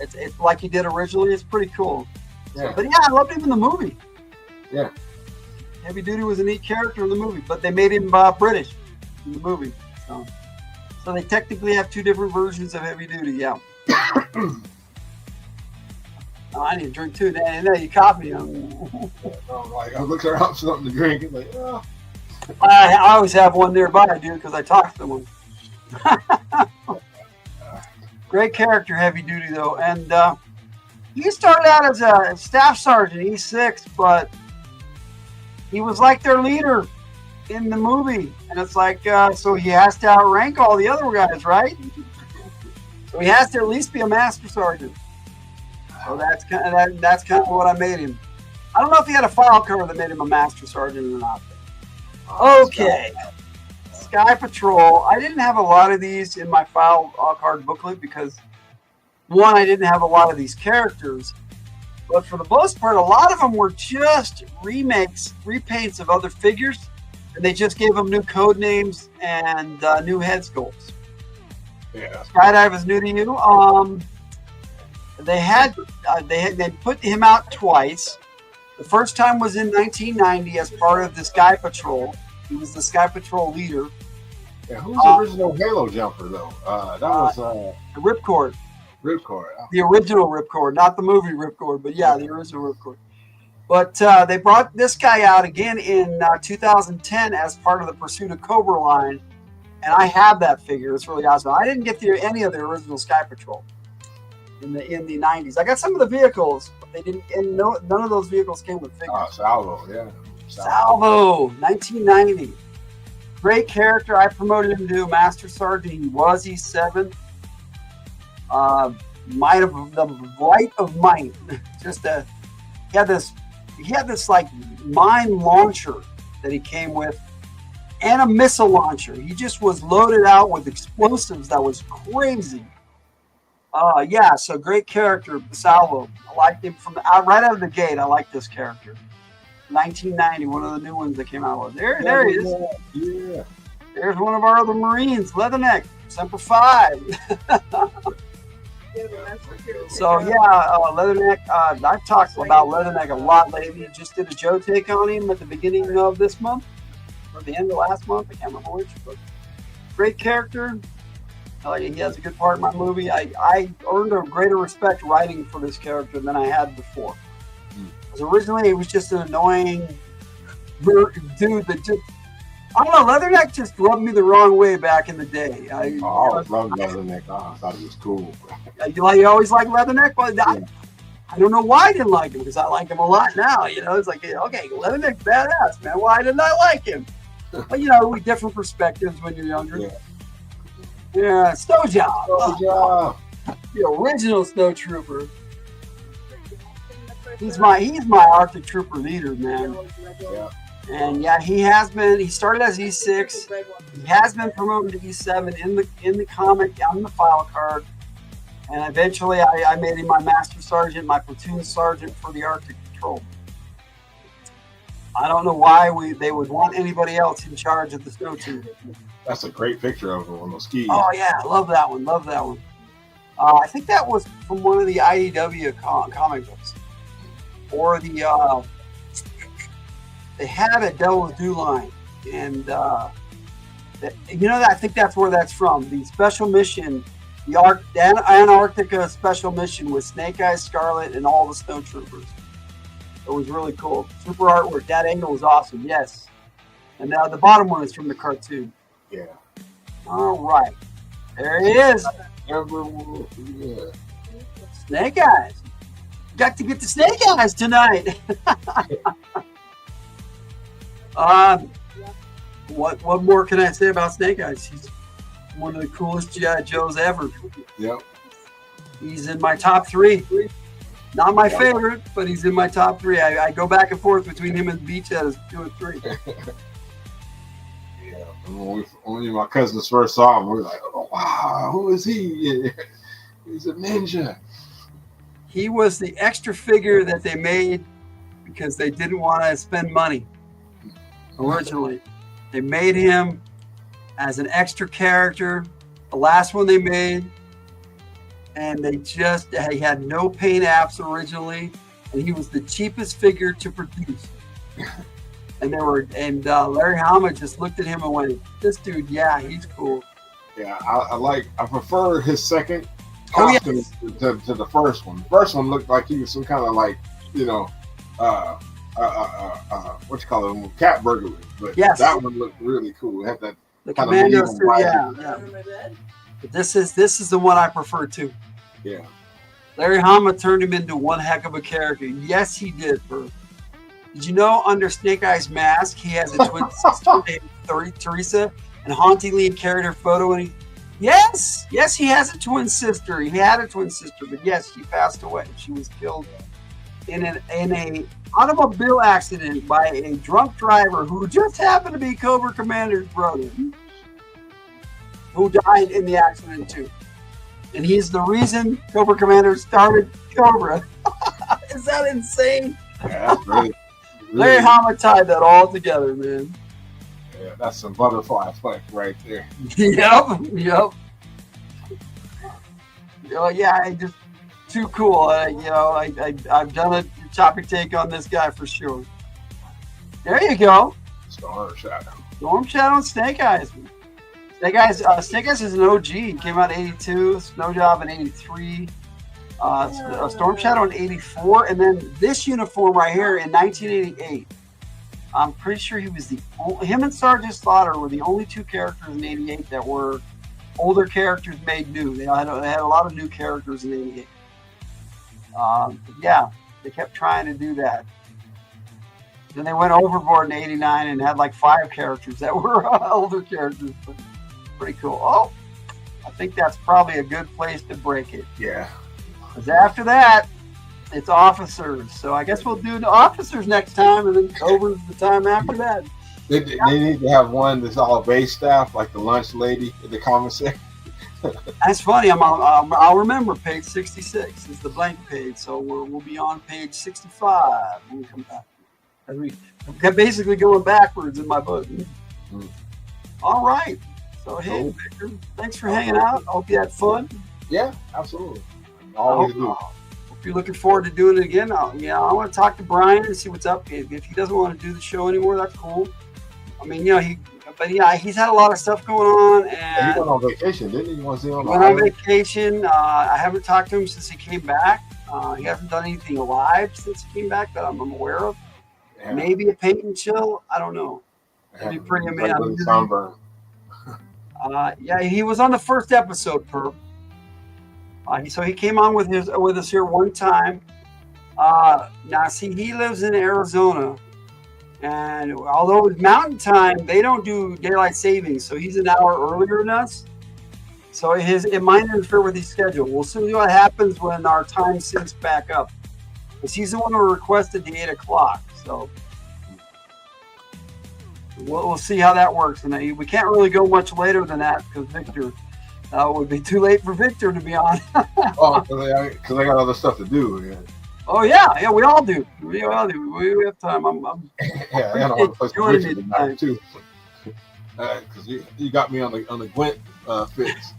It's like he did originally. It's pretty cool. Yeah. But yeah, I loved him in the movie. Yeah. Heavy Duty was a neat character in the movie, but they made him British in the movie. So they technically have two different versions of Heavy Duty. Yeah. Oh, I need a drink too. Now you caught me. I'm looking around for something to drink. And like, oh. I always have one nearby, dude, because I talk to them. Great character, Heavy Duty, though. And he started out as a staff sergeant, E6, but he was like their leader in the movie. And it's like, so he has to outrank all the other guys, right? So he has to at least be a master sergeant. So that's kind of what I made him. I don't know if he had a file cover that made him a master sergeant or not. Okay. Sky Patrol. I didn't have a lot of these in my file card booklet because, one, I didn't have a lot of these characters. But for the most part, a lot of them were just repaints of other figures. And they just gave them new code names and new head sculpts. Yeah. Skydive is new to you. They put him out twice. The first time was in 1990 as part of the Sky Patrol. He was the Sky Patrol leader. Yeah, who's the original Halo jumper though? That was Ripcord. Ripcord. The original Ripcord, not the movie Ripcord, but yeah, the original Ripcord. But they brought this guy out again in 2010 as part of the Pursuit of Cobra line, and I have that figure. It's really awesome. I didn't get any of the original Sky Patrol in the 90s. I got some of the vehicles, but they didn't. And none of those vehicles came with figures. Salvo, yeah. Salvo, 1990. Great character. I promoted him to Master Sergeant. He was E7. Might of the right of might. He had this like mine launcher that he came with, and a missile launcher. He just was loaded out with explosives. That was crazy. Yeah, so great character, Salvo. I liked him from right out of the gate. I like this character. 1990, one of the new ones that came out with. There he is. Yeah. There's one of our other Marines, Leatherneck, Semper Fi. So yeah, Leatherneck. I've talked about Leatherneck a lot lately. Just did a Joe take on him at the beginning of this month, or the end of last month. I can't remember which. But great character. He has a good part in my movie. I earned a greater respect writing for this character than I had before. Because originally it was just an annoying dude that just, I don't know, Leatherneck just rubbed me the wrong way back in the day. I always loved Leatherneck. I thought he was cool. You always like Leatherneck? Well, I don't know why I didn't like him, because I like him a lot now. It's like, okay, Leatherneck's badass, man. Why didn't I like him? But, we different perspectives when you're younger. Yeah, Snow Job. The original Snow Trooper. He's my Arctic Trooper leader, man. Yeah. And yeah, he started as E6. He has been promoted to E7 in the comic, on the file card. And eventually I made him my Master Sergeant, my platoon sergeant for the Arctic Patrol. I don't know why they would want anybody else in charge of the snow team. That's a great picture of him on those skis. Oh yeah, I love that one. I think that was from one of the IDW comic books, or they had a Devil's Due line, and I think that's where that's from. The special mission, the Antarctica special mission with Snake Eyes, Scarlet, and all the snow troopers. It was really cool. Super artwork. That angle was awesome. Yes. And the bottom one is from the cartoon. Yeah. All right. There he is. Yeah. Snake Eyes. Got to get the Snake Eyes tonight. What more can I say about Snake Eyes? He's one of the coolest G.I. Joes ever. Yep. He's in my top 3. Not my favorite, but he's in my top 3. I go back and forth between him and Beachhead as 2 and 3. Yeah. When my cousins first saw him, we were like, "Oh wow, who is he? He's a ninja." He was the extra figure that they made because they didn't want to spend money. Originally, they made him as an extra character. The last one they made. And he had no paint apps originally, and he was the cheapest figure to produce. And Larry Hama just looked at him and went, "This dude, yeah, he's cool." Yeah, I prefer his second costume to the first one. The first one looked like he was some kind of like, what you call it, cat burglar. But that one looked really cool. It had that the kind commando of suit, yeah. But this is the one I prefer too. Yeah. Larry Hama turned him into one heck of a character. Yes, he did, Bert. Did you know under Snake Eyes mask he has a twin sister named Teresa, and hauntingly carried her photo? And yes, he has a twin sister. He had a twin sister, but yes, she passed away. She was killed in a automobile accident by a drunk driver who just happened to be Cobra Commander's brother, who died in the accident too. And he's the reason Cobra Commander started Cobra. Is that insane? Yeah, that's really Larry Hama tied that all together, man. Yeah, that's some butterfly effect right there. Yep. Yeah, just too cool. I've done a topic take on this guy for sure. There you go. Storm Shadow. Storm Shadow and Snake Eyes. Snake Eyes is an OG. He came out in 82, Snow Job in 83, Storm Shadow in 84, and then this uniform right here in 1988. I'm pretty sure him and Sergeant Slaughter were the only 2 characters in 88 that were older characters made new. They had a lot of new characters in 88. They kept trying to do that. Then they went overboard in 89 and had like 5 characters that were older characters. But pretty cool. Oh, I think that's probably a good place to break it. Yeah. Because after that, it's officers. So I guess we'll do the officers next time, and then Cobra's the time after that. They need to have one that's all base staff, like the lunch lady at the commissary. That's funny. I'll remember page 66 is the blank page. So we'll be on page 65 when we come back. I'm basically going backwards in my book. All right. So, hey, Victor, thanks for hanging out. I hope you had fun. Yeah, absolutely. Always do. Hope you're looking forward to doing it again. I want to talk to Brian and see what's up. If he doesn't want to do the show anymore, that's cool. I mean, he's had a lot of stuff going on. And he went on vacation, didn't he? Was he on vacation? I haven't talked to him since he came back. He hasn't done anything live since he came back that I'm aware of. Yeah. Maybe a paint and chill. I don't know. That'd be pretty amazing. Sunburn. He was on the first episode, Perp. So he came on with us here one time. Now, see, he lives in Arizona, and although it's mountain time, they don't do daylight savings, so he's an hour earlier than us. So it might interfere with his schedule. We'll see what happens when our time syncs back up. Because he's the one who requested the 8 o'clock. So we'll see how that works. And we can't really go much later than that because Victor would be too late for Victor to be on. Because I got other stuff to do. Yeah. Oh yeah, we all do. We have time. I'm yeah, I got to play some Richard tonight too. Because you got me on the Gwent fix.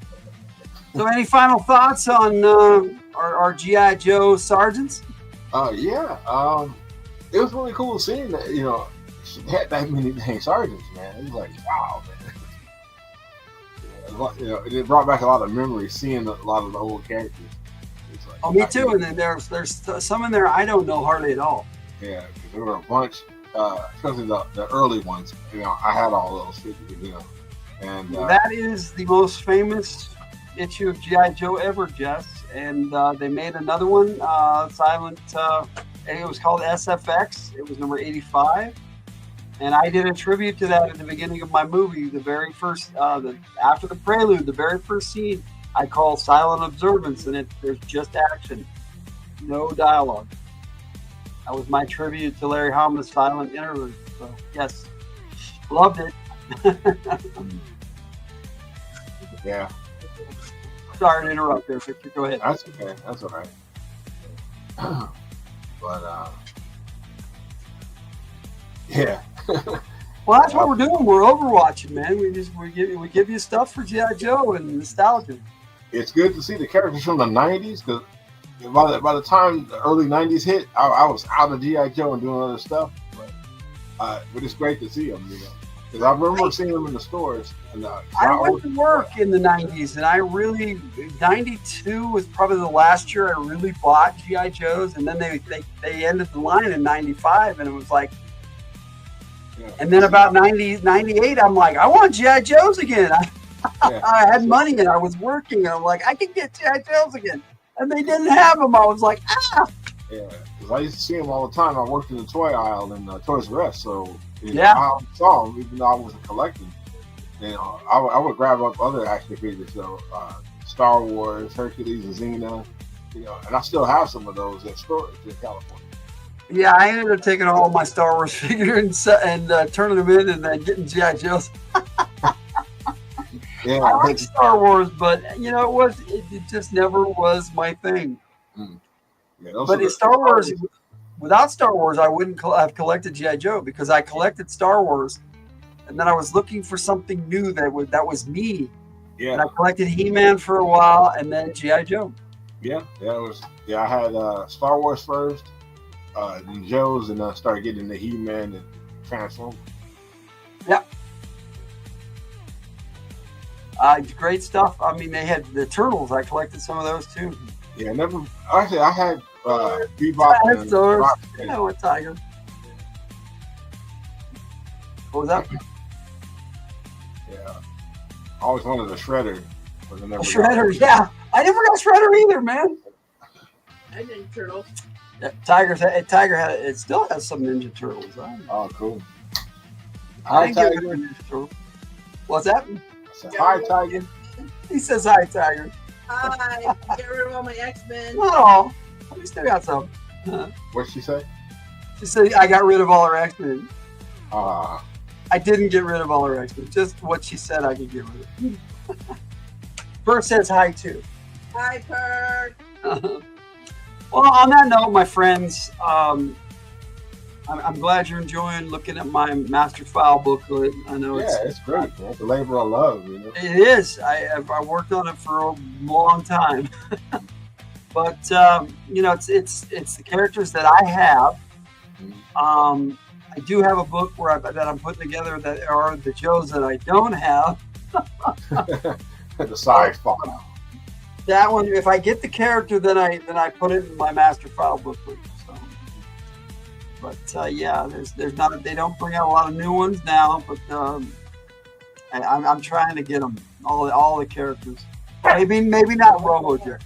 So, any final thoughts on our G.I. Joe sergeants? It was really cool seeing that. She had that many dang sergeants, man. It was like, wow, man. It brought back a lot of memories seeing a lot of the old characters. Like, me too. And then there's some in there I don't know hardly at all. Yeah, there were a bunch, especially the early ones. I had all those figures. And That is the most famous issue of G.I. Joe ever, Jess. And they made another one, silent. It was called SFX. It was number 85. And I did a tribute to that at the beginning of my movie. The very first, after the prelude, the very first scene, I call Silent Observance, and there's just action, no dialogue. That was my tribute to Larry Hama's silent interlude. So yes, loved it. yeah, Sorry to interrupt there, Victor. Go ahead. that's okay. That's all right. But yeah. Well, that's what we're doing. We're overwatching, man. We give you stuff for G.I. Joe and nostalgia. It's good to see the characters from the '90s because by the time the early '90s hit, I was out of GI Joe and doing other stuff. But it's great to see them, because I remember seeing them in the stores. And I went to work in the '90s, and I really '92 was probably the last year I really bought GI Joes, and then they ended the line in '95, and it was like. Yeah. And then about 98, I'm like, I want G.I. Joes again. I had money and I was working, and I'm like, I can get G.I. Joes again. And they didn't have them. I was like, ah. Yeah, because I used to see them all the time. I worked in the toy aisle in Toys R Us, so Yeah. I saw them even though I wasn't collecting. I would grab up other action figures, so Star Wars, Hercules, and Xena, and I still have some of those at storage in California. Yeah, I ended up taking all my Star Wars figures and turning them in and then getting G.I. Joes. Yeah, I like Star Wars, but it just never was my thing. Yeah, But in Star Wars, without Star Wars, I wouldn't have collected G.I. Joe, because I collected Star Wars, and then I was looking for something new that was me. Yeah, And I collected He-Man for a while, and then G.I. Joe. Yeah, I had Star Wars first, and Joe's, and I started getting the He-Man and Transformers. Yeah. Great stuff. I mean, they had the Turtles. I collected some of those too. Yeah, I had Bebop and Dinosaurs. Rocksteady. Yeah, what Tiger? What was that? Yeah, I always wanted a Shredder, but I never got Shredder, it. yeah. I never got Shredder either, man. I didn't Turtles. Yeah, Tiger had it. Still has some Ninja Turtles. Oh, cool. I Hi, didn't get Tiger. rid of Ninja Turtles. What's that? I said, hi, Tiger. He says hi, Tiger. Hi. Get rid of all my X-Men. Oh, we still got some. What'd she say? She said I got rid of all her X-Men. Ah, I didn't get rid of all her X-Men. Just what she said I could get rid of. Bert says hi too. Hi, Perk. Well, on that note, my friends, I'm glad you're enjoying looking at my master file booklet. I know it's great, man. It's a labor of love, It is. I worked on it for a long time, but it's the characters that I have. I do have a book that I'm putting together that are the Joes that I don't have. The side file. That one, if I get the character, then I put it in my master file booklet. So, but yeah, there's not. They don't bring out a lot of new ones now, but I'm trying to get them all the characters. Maybe not RoboJack.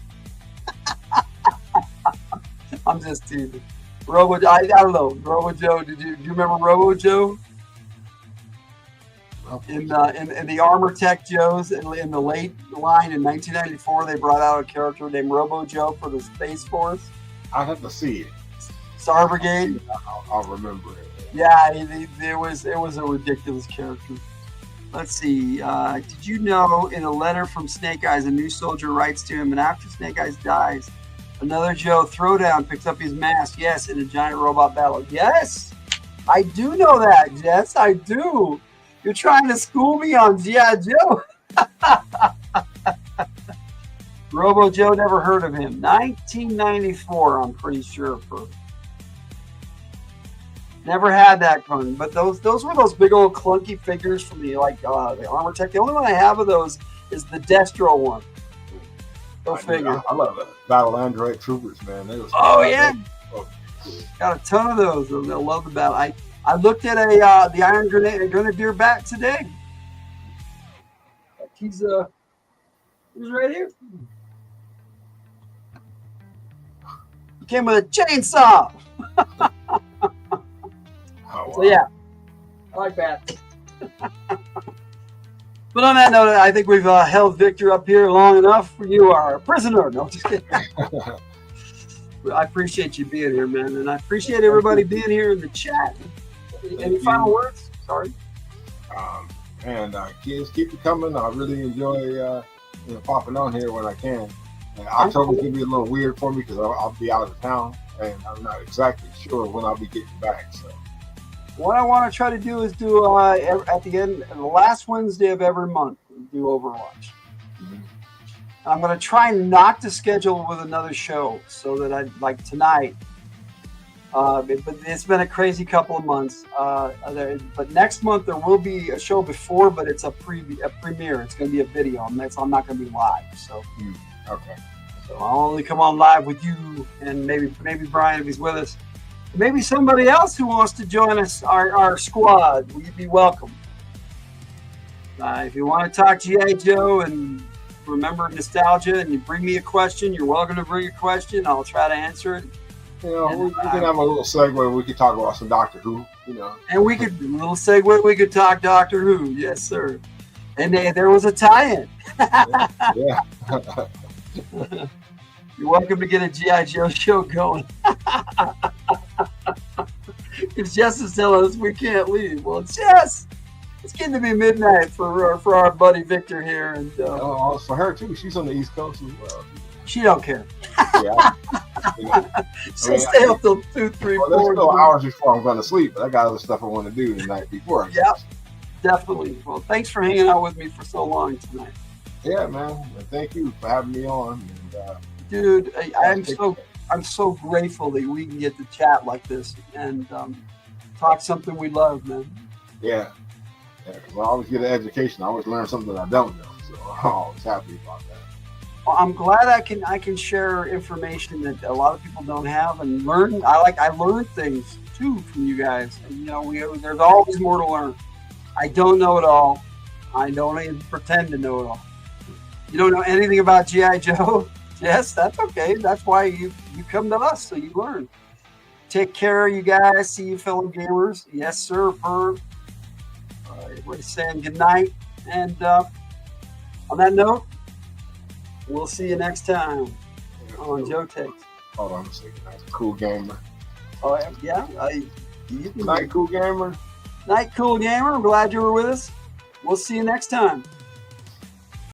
I'm just teasing. I don't know. RoboJoe. Do you remember RoboJoe? In the Armor Tech Joes, in the late line in 1994, they brought out a character named RoboJoe for the Space Force. I have to see it. Star Brigade. I'll remember it. Yeah, it was a ridiculous character. Let's see. Did you know, in a letter from Snake Eyes, a new soldier writes to him, and after Snake Eyes dies, another Joe Throwdown picks up his mask. Yes, in a giant robot battle. Yes, I do know that. Yes, I do. You're trying to school me on G.I. Joe. RoboJoe, never heard of him. 1994, I'm pretty sure. Never had that one. But those were those big old clunky figures from the Armor Tech. The only one I have of those is the Destro one. Go figure. I love it. Battle Android Troopers, man. Oh, yeah. Got a ton of those. They'll love the battle. I looked at the Iron Grenadier bat today. He's right here. He came with a chainsaw. Oh, So yeah, I like that. But on that note, I think we've held Victor up here long enough. You are a prisoner. No, just kidding. I appreciate you being here, man, and I appreciate everybody being here in the chat. Any final words? Sorry. And kids, keep it coming. I really enjoy popping on here when I can. And October's gonna be a little weird for me because I'll be out of town, and I'm not exactly sure when I'll be getting back. So what I want to try to do is do at the end, the last Wednesday of every month, do Overwatch. Mhm. I'm going to try not to schedule with another show so that I like tonight. But it's been a crazy couple of months. But next month there will be a show before, but it's a premiere. It's going to be a video. I'm not going to be live. So okay. So I'll only come on live with you and maybe Brian if he's with us. Maybe somebody else who wants to join us, our squad. You'd be welcome. If you want to talk G.I. Joe and remember nostalgia and you bring me a question, you're welcome to bring a question. I'll try to answer it. We can have a little segue. We could talk about some Doctor Who, And we could, a little segue, we could talk Doctor Who. Yes, sir. And there was a tie-in. Yeah. You're welcome to get a G.I. Joe show going. If Jess is telling us we can't leave. Well, Jess, it's getting to be midnight for our buddy Victor here. And for her, too. She's on the East Coast as well. She don't care. Yeah. She'll stay up till 2, 3, 4. There's still hours before I'm going to sleep, but I got other stuff I want to do the night before. Yep, definitely. Well, thanks for hanging out with me for so long tonight. Yeah, man. And thank you for having me on. And, dude, I'm so grateful that we can get to chat like this and talk something we love, man. Yeah. Because I always get an education. I always learn something that I don't know. So I'm always happy about that. Well, I'm glad I can share information that a lot of people don't have and learn. I learned things too from you guys. And, there's always more to learn. I don't know it all. I don't even pretend to know it all. You don't know anything about G.I. Joe? Yes, that's okay. That's why you come to us, so you learn. Take care, you guys. See you, fellow gamers. Yes, sir. Everybody's saying good night. And on that note, we'll see you next time on Joe Takes. Hold on a second. That's Cool Gamer. Oh, yeah. Night, Cool Gamer. Night, Cool Gamer. I'm glad you were with us. We'll see you next time.